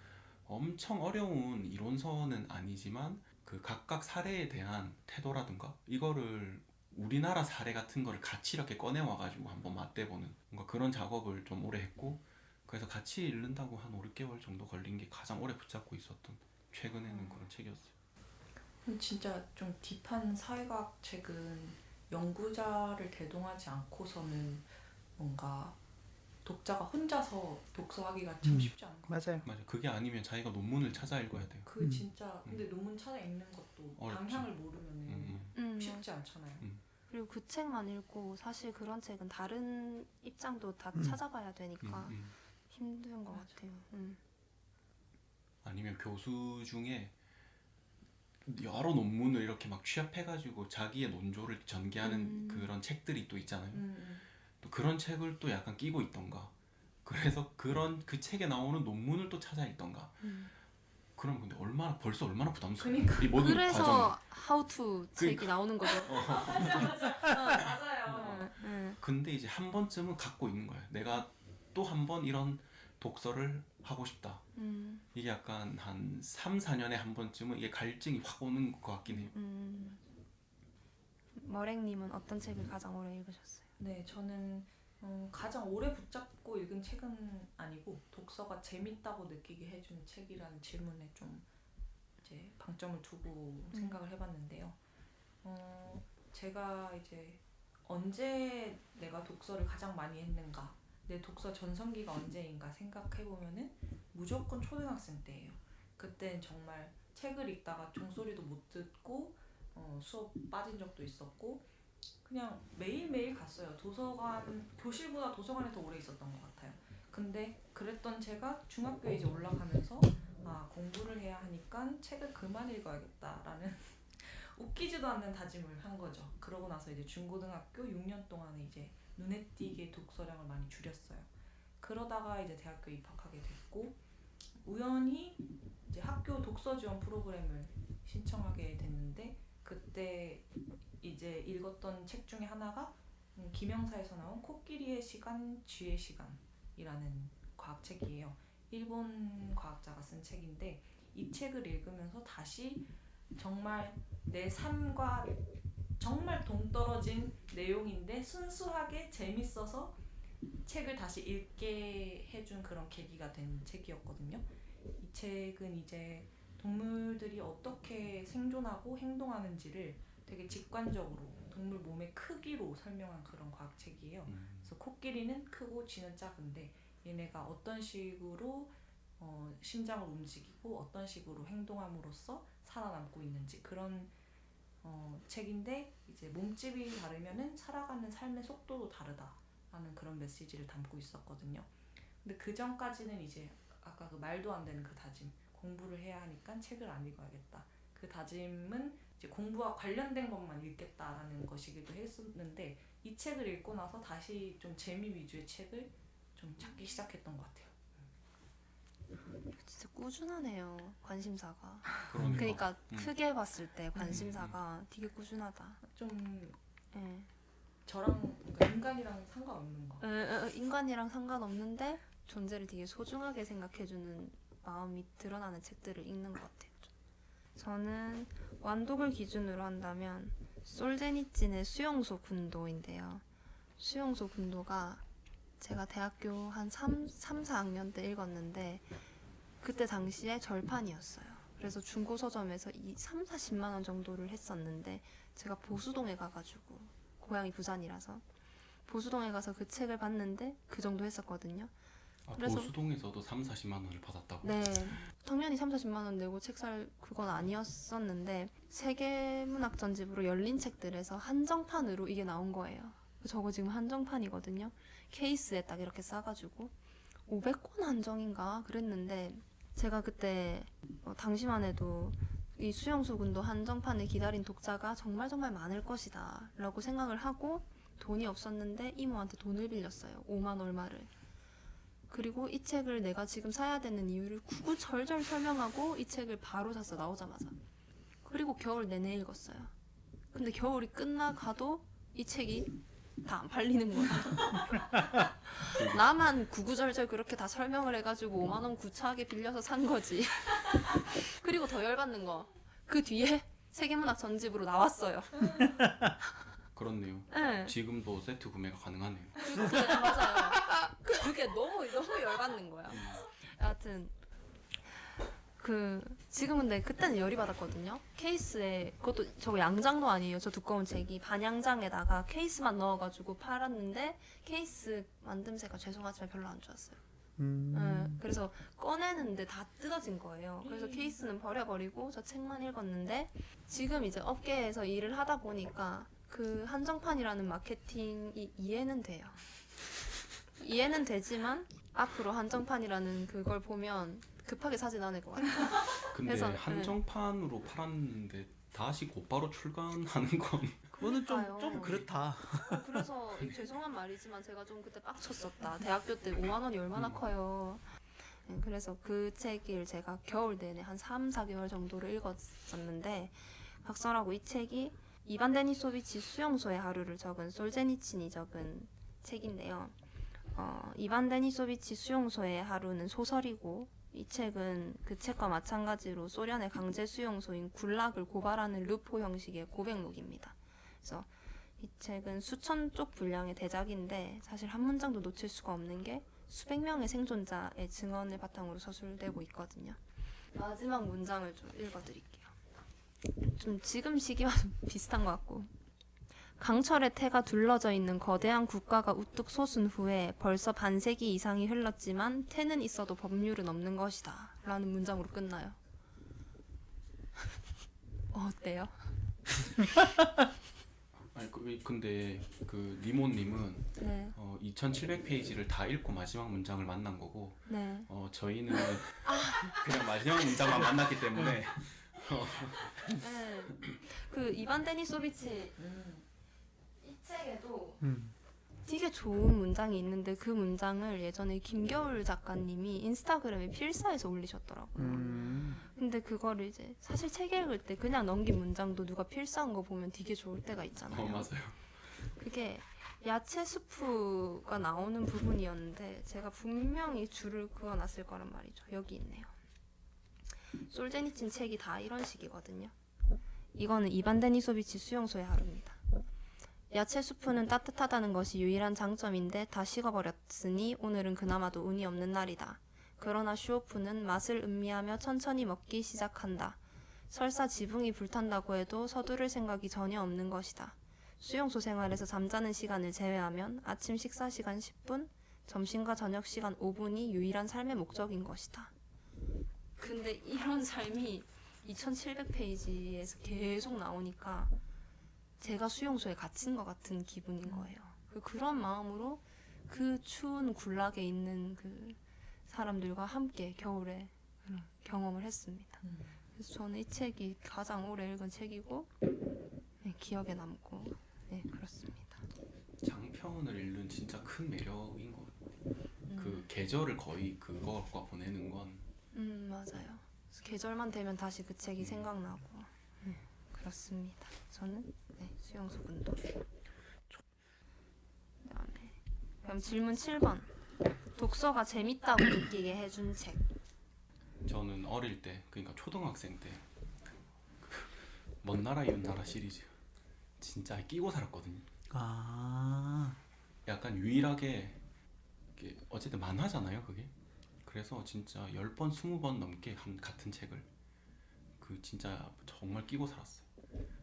엄청 어려운 이론서는 아니지만 그 각각 사례에 대한 태도라든가 이거를 우리나라 사례 같은 거를 같이 이렇게 꺼내와가지고 한번 맞대보는 뭔가 그런 작업을 좀 오래 했고 그래서 같이 읽는다고 한 5, 6개월 정도 걸린 게 가장 오래 붙잡고 있었던 최근에는 그런 책이었어요. 진짜 좀 딥한 사회과학 책은 연구자를 대동하지 않고서는 뭔가 독자가 혼자서 독서하기가 참 쉽지 않은 것 같아요. 맞아요. 맞아. 그게 아니면 자기가 논문을 찾아 읽어야 돼요. 그 진짜 근데 논문 찾아 읽는 것도 어렵죠. 방향을 모르면 쉽지 않잖아요. 그리고 그 책만 읽고 사실 그런 책은 다른 입장도 다 찾아봐야 되니까 힘든 것 맞아. 같아요. 아니면 교수 중에 여러 논문을 이렇게 막 취합해가지고 자기의 논조를 전개하는 그런 책들이 또 있잖아요. 또 그런 책을 또 약간 끼고 있던가. 그래서 그 책에 나오는 논문을 또 찾아 읽던가. 그럼 근데 벌써 얼마나 부담스러워. 그러니까. 이 모든 그래서 How to 책이 그러니까. 나오는 거죠. 맞아요. 근데 이제 한 번쯤은 갖고 있는 거야. 내가 또 한 번 이런 독서를 하고 싶다. 이게 약간 한 3, 4년에 한 번쯤은 이게 갈증이 확 오는 것 같긴 해요. 머랭님은 어떤 책을 가장 오래 읽으셨어요? 네, 저는 가장 오래 붙잡고 읽은 책은 아니고 독서가 재밌다고 느끼게 해준 책이라는 질문에 좀 이제 방점을 두고 생각을 해봤는데요. 제가 이제 언제 내가 독서를 가장 많이 했는가, 내 독서 전성기가 언제인가 생각해보면은 무조건 초등학생 때예요. 그땐 정말 책을 읽다가 종소리도 못 듣고 수업 빠진 적도 있었고 그냥 매일매일 갔어요. 도서관, 교실보다 도서관에 더 오래 있었던 것 같아요. 근데 그랬던 제가 중학교에 이제 올라가면서 공부를 해야 하니까 책을 그만 읽어야겠다라는 웃기지도 않는 다짐을 한 거죠. 그러고 나서 이제 중고등학교 6년 동안에 이제 눈에 띄게 독서량을 많이 줄였어요. 그러다가 이제 대학교에 입학하게 됐고 우연히 이제 학교 독서 지원 프로그램을 신청하게 됐는데 그때 이제 읽었던 책 중에 하나가 김영사에서 나온 코끼리의 시간, 쥐의 시간이라는 과학책이에요. 일본 과학자가 쓴 책인데 이 책을 읽으면서 다시 정말 내 삶과 정말 동떨어진 내용인데 순수하게 재밌어서 책을 다시 읽게 해준 그런 계기가 된 책이었거든요. 이 책은 이제 동물들이 어떻게 생존하고 행동하는지를 되게 직관적으로 동물 몸의 크기로 설명한 그런 과학책이에요. 그래서 코끼리는 크고 쥐는 작은데 얘네가 어떤 식으로 심장을 움직이고 어떤 식으로 행동함으로써 살아남고 있는지 그런 책인데 이제 몸집이 다르면은 살아가는 삶의 속도도 다르다라는 그런 메시지를 담고 있었거든요. 근데 그 전까지는 이제 아까 그 말도 안 되는 그 다짐, 공부를 해야 하니까 책을 안 읽어야겠다. 그 다짐은 이제 공부와 관련된 것만 읽겠다라는 것이기도 했었는데 이 책을 읽고 나서 다시 좀 재미 위주의 책을 좀 찾기 시작했던 것 같아요. 진짜 꾸준하네요. 관심사가. 그러니까. 그러니까 크게 봤을 때 관심사가 되게 꾸준하다. 좀 예. 저랑 그러니까 인간이랑 상관없는 거. 인간이랑 상관없는데 존재를 되게 소중하게 생각해주는 마음이 드러나는 책들을 읽는 것 같아요. 저는 완독을 기준으로 한다면 솔제니친의 수용소 군도인데요. 수용소 군도가 제가 대학교 한 4학년 때 읽었는데 그때 당시에 절판이었어요. 그래서 중고 서점에서 40만 원 정도를 했었는데 제가 보수동에 가가지고 고향이 부산이라서 보수동에 가서 그 책을 봤는데 그 정도 했었거든요. 그래서- 보수동에서도 3-40만 원을 받았다고? 네, 당연히 30-40만 원 내고 책 살 그건 아니었었는데 세계문학 전집으로 열린 책들에서 한정판으로 이게 나온 거예요. 저거 지금 한정판이거든요. 케이스에 딱 이렇게 싸가지고 500권 한정인가 그랬는데 제가 그때 당시만 해도 이 수용소군도 한정판을 기다린 독자가 정말 많을 것이다 라고 생각을 하고 돈이 없었는데 이모한테 돈을 빌렸어요. 5만 얼마를. 그리고 이 책을 내가 지금 사야 되는 이유를 구구절절 설명하고 이 책을 바로 샀어, 나오자마자. 그리고 겨울 내내 읽었어요. 근데 겨울이 끝나가도 이 책이 다 안 팔리는 거야. 나만 구구절절 그렇게 다 설명을 해가지고 5만 원 구차하게 빌려서 산 거지. 그리고 더 열받는 거. 그 뒤에 세계문학 전집으로 나왔어요. 그렇네요. 네. 지금도 세트 구매가 가능하네요. 맞아요. 그게 너무 열받는 거야. 여하튼 지금 근데 그때는 열이 받았거든요. 케이스에 그것도 저거 양장도 아니에요. 저 두꺼운 책이 반양장에다가 케이스만 넣어가지고 팔았는데 케이스 만듦새가 죄송하지만 별로 안 좋았어요. 그래서 꺼내는데 다 뜯어진 거예요. 그래서 케이스는 버려버리고 저 책만 읽었는데 지금 이제 업계에서 일을 하다 보니까 그 한정판이라는 마케팅이 이해는 돼요. 이해는 되지만 앞으로 한정판이라는 그걸 보면 급하게 사진 않을 것 같아요. 근데 그래서, 한정판으로 팔았는데 다시 곧바로 출간하는 건 그거는 좀 그러니까요. 그렇다. 그래서 죄송한 말이지만 제가 좀 그때 빡쳤었다. 대학교 때 5만 원이 얼마나 커요. 그래서 그 책을 제가 겨울 내내 한 3-4개월 정도를 읽었었는데 각설하고 이 책이 이반 데니소비치 수용소의 하루를 적은 솔제니친이 적은 책인데요. 이반 데니소비치 수용소의 하루는 소설이고 이 책은 그 책과 마찬가지로 소련의 강제 수용소인 굴락을 고발하는 르포 형식의 고백록입니다. 그래서 이 책은 수천 쪽 분량의 대작인데 사실 한 문장도 놓칠 수가 없는 게 수백 명의 생존자의 증언을 바탕으로 서술되고 있거든요. 마지막 문장을 좀 읽어드릴게요. 좀 지금 시기와 좀 비슷한 것 같고 강철의 태가 둘러져 있는 거대한 국가가 우뚝 솟은 후에 벌써 반세기 이상이 흘렀지만 태는 있어도 법률은 없는 것이다 라는 문장으로 끝나요. 어때요? 아니 근데 그 니모님은 네, 2,700페이지를 다 읽고 마지막 문장을 만난 거고 네. 저희는 그냥 마지막 문장만 만났기 때문에 네. 그 이반 데니소비치 이 책에도 되게 좋은 문장이 있는데 그 문장을 예전에 김겨울 작가님이 인스타그램에 필사해서 올리셨더라고요. 근데 그거를 이제 사실 책 읽을 때 그냥 넘긴 문장도 누가 필사한 거 보면 되게 좋을 때가 있잖아요. 맞아요. 그게 야채 수프가 나오는 부분이었는데 제가 분명히 줄을 그어놨을 거란 말이죠. 여기 있네요. 솔제니친 책이 다 이런 식이거든요. 이거는 이반 데니소비치 수용소의 하루입니다. 야채 수프는 따뜻하다는 것이 유일한 장점인데 다 식어버렸으니 오늘은 그나마도 운이 없는 날이다. 그러나 슈오프는 맛을 음미하며 천천히 먹기 시작한다. 설사 지붕이 불탄다고 해도 서두를 생각이 전혀 없는 것이다. 수용소 생활에서 잠자는 시간을 제외하면 아침 식사 시간 10분, 점심과 저녁 시간 5분이 유일한 삶의 목적인 것이다. 근데 이런 삶이 2700페이지에서 계속 나오니까 제가 수용소에 갇힌 것 같은 기분인 거예요. 그런 마음으로 그 추운 굴락에 있는 그 사람들과 함께 겨울에 경험을 했습니다. 그래서 저는 이 책이 가장 오래 읽은 책이고 네, 기억에 남고 네, 그렇습니다. 장편을 읽는 진짜 큰 매력인 것 같아요. 그 계절을 거의 그거과 보내는 건 맞아요. 그래서 계절만 되면 다시 그 책이 생각나고 네, 그렇습니다. 저는 네, 수용소 군도. 그다음에 그럼 질문 7번. 독서가 재밌다고 느끼게 해준 책. 저는 어릴 때, 그러니까 초등학생 때 먼 나라 이웃 나라 시리즈 진짜 끼고 살았거든요. 아, 약간 유일하게 이게 어쨌든 만화잖아요, 그게. 그래서 진짜 10번, 20번 넘게 한 같은 책을 그 진짜 정말 끼고 살았어요.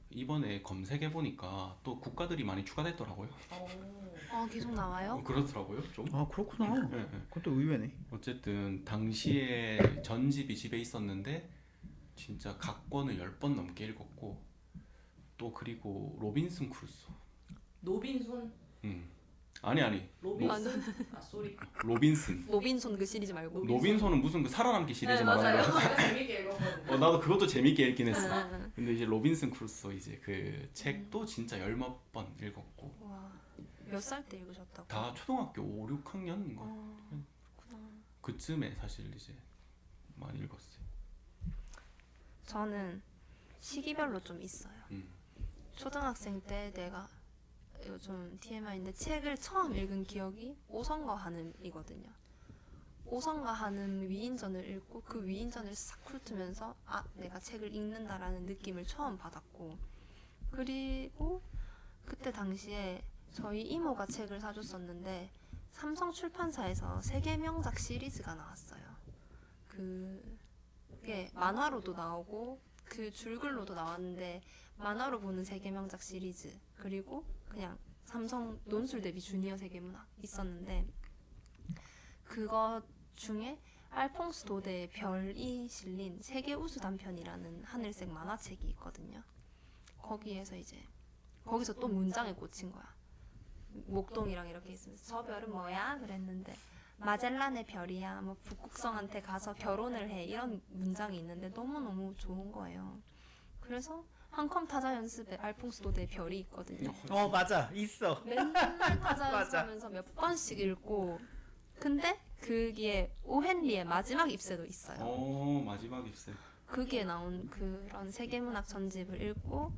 이번에 검색해 보니까 또 국가들이 많이 추가됐더라고요. 계속 나와요? 그렇더라고요, 좀. 아 그렇구나. 네, 네. 그것도 의외네. 어쨌든 당시에 전집이 집에 있었는데 진짜 각 권을 10번 넘게 읽었고 또 그리고 로빈슨 크루소. 노빈손, 아니 로빈슨, 쏘리. 로빈슨. 로빈손 그 시리즈 말고. 로빈슨은 무슨 그 살아남기 시리즈 네, 말하는 맞아요. 거. 제가 재밌게 읽었거든요. 나도 그것도 재밌게 읽긴 했어. 응. 근데 이제 로빈슨 크루소 이제 그 책도 진짜 10몇 번 읽었고 와, 몇 살 때 읽으셨다고? 다 초등학교 5, 6학년인 거. 그렇구나. 그쯤에 사실 이제 많이 읽었어요. 저는 시기별로 좀 있어요. 음. 초등학생 때 내가 이거 좀 TMI인데 책을 처음 읽은 기억이 오성과 한음이거든요. 오성과 한음 위인전을 읽고 그 위인전을 싹 훑으면서 내가 책을 읽는다라는 느낌을 처음 받았고, 그리고 그때 당시에 저희 이모가 책을 사줬었는데 삼성 출판사에서 세계 명작 시리즈가 나왔어요. 그게 만화로도 나오고 그 줄글로도 나왔는데 만화로 보는 세계 명작 시리즈, 그리고 그냥 삼성 논술 대비 주니어 세계문학 있었는데 그거 중에 알퐁스 도데의 별이 실린 세계 우수 단편이라는 하늘색 만화책이 있거든요. 거기에서 이제 거기서 또 문장에 꽂힌 거야. 목동이랑 이렇게 있으면서 저 별은 뭐야? 그랬는데 마젤란의 별이야. 뭐 북극성한테 가서 결혼을 해. 이런 문장이 있는데 너무너무 좋은 거예요. 그래서 한컴 타자 연습에 알퐁스 도데의 별이 있거든요. 맞아 있어. 맨날 타자 맞아. 연습하면서 몇 번씩 읽고, 근데 그게 오헨리의 마지막 입세도 있어요. 마지막 입세. 거기에 나온 그런 세계문학 전집을 읽고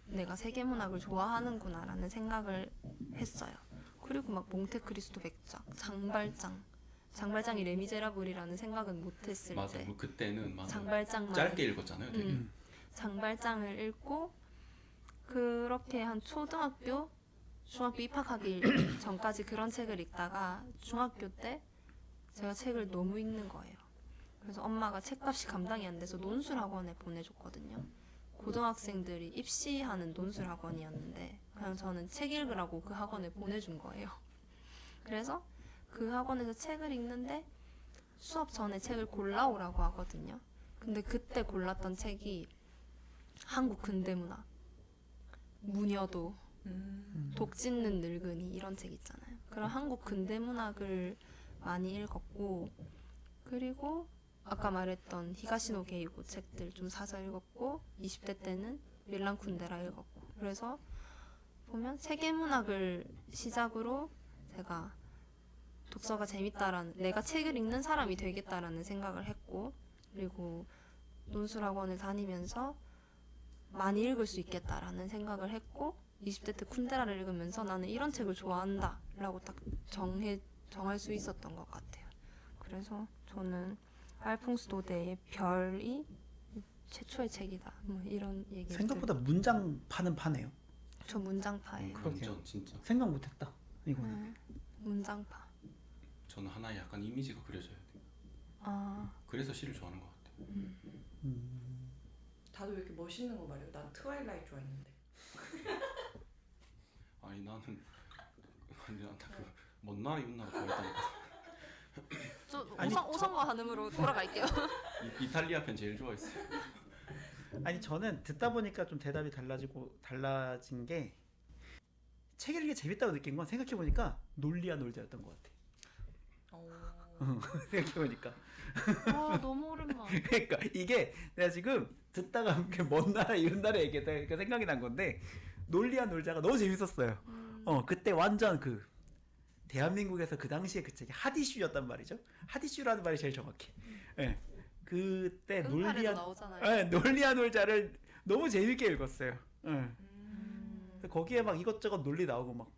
내가 세계문학을 좋아하는구나라는 생각을 했어요. 그리고 막 몽테크리스토 백작, 장발장이 레미제라블이라는 생각은 못했을 맞아. 때 뭐 그때는 맞아. 장발장만 짧게 읽었잖아요, 되게. 장발장을 읽고, 그렇게 한 초등학교, 중학교 입학하기 전까지 그런 책을 읽다가 중학교 때 제가 책을 너무 읽는 거예요. 그래서 엄마가 책값이 감당이 안 돼서 논술학원에 보내줬거든요. 고등학생들이 입시하는 논술학원이었는데 그냥 저는 책 읽으라고 그 학원에 보내준 거예요. 그래서 그 학원에서 책을 읽는데 수업 전에 책을 골라오라고 하거든요. 근데 그때 골랐던 책이 한국 근대문학, 무녀도, 독 찢는 늙은이 이런 책 있잖아요. 그런 한국 근대문학을 많이 읽었고, 그리고 아까 말했던 히가시노 게이고 책들 좀 사서 읽었고, 20대 때는 밀란 쿤데라 읽었고, 그래서 보면 세계문학을 시작으로 제가 독서가 재밌다라는, 내가 책을 읽는 사람이 되겠다라는 생각을 했고, 그리고 논술학원을 다니면서 많이 읽을 수 있겠다라는 생각을 했고, 20대 때 쿤데라를 읽으면서 나는 이런 책을 좋아한다 라고 딱 정할 수 있었던 것 같아요. 그래서 저는 알퐁스 도데의 별이 최초의 책이다, 뭐 이런 얘기를 생각보다 문장 파는 파네요. 저 문장파예요. 그러게요. 완전 진짜. 생각 못했다. 이거는. 문장파. 저는 하나의 약간 이미지가 그려져야 돼요. 아, 그래서 시를 좋아하는 것 같아요. 다들 왜 이렇게 멋있는 거 말해요? 난 트와일라이트 좋아했는데. 아니 나는 그먼 나라 이웃 나라 좋아했다니까. 저 아니, 오성과 한음으로 돌아갈게요. 이탈리아 편 제일 좋아했어요. 아니 저는 듣다 보니까 좀 대답이 달라진 게 책 읽기 재밌다고 느낀 건 생각해 보니까 논리야 놀자였던 것 같아. 생각해 보니까. 와, 너무 오랜만. 그러니까 이게 내가 지금 듣다가 이렇게 먼 나라 이웃 나라 얘기했다니까 생각이 난 건데 논리야 놀자가 너무 재밌었어요. 그때 완전 그 대한민국에서 그 당시에 그 책이 핫 이슈였단 말이죠. 핫 이슈라는 말이 제일 정확해. 예. 그때 응팔에도 나오잖아요. 예, 논리야 놀자를 너무 재밌게 읽었어요. 예. 거기에 막 이것저것 논리 나오고 막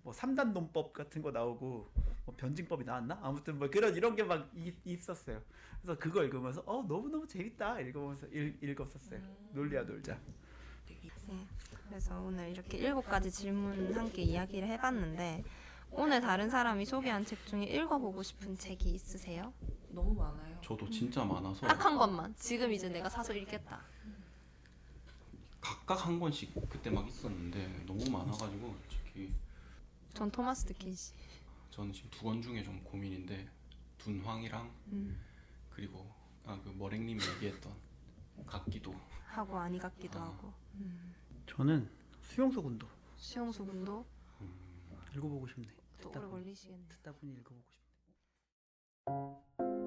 뭐 3단 논법 같은 거 나오고 뭐 변증법이 나왔나? 아무튼 뭐 이런 게 막 있었어요. 그래서 그거 읽으면서 너무너무 재밌다 읽으면서 읽었었어요. 논리야 놀자. 그래서 오늘 이렇게 7가지 질문 함께 이야기를 해봤는데, 오늘 다른 사람이 소개한 책 중에 읽어보고 싶은 책이 있으세요? 너무 많아요. 저도 진짜 많아서 딱 한 권만. 지금 이제 내가 사서 읽겠다. 각각 한 권씩 그때 막 있었는데 너무 많아가지고 솔직히 전 토마스 드킨시. 저는 지금 2권 중에 좀 고민인데 둔황이랑 그리고 그 머랭님이 얘기했던 같기도. 하고 아니 같기도 아. 하고. 저는 수용소 군도 수용소 군도 읽어보고 싶네. 또 오래 걸리시겠네. 듣다 보니 읽어보고 싶네.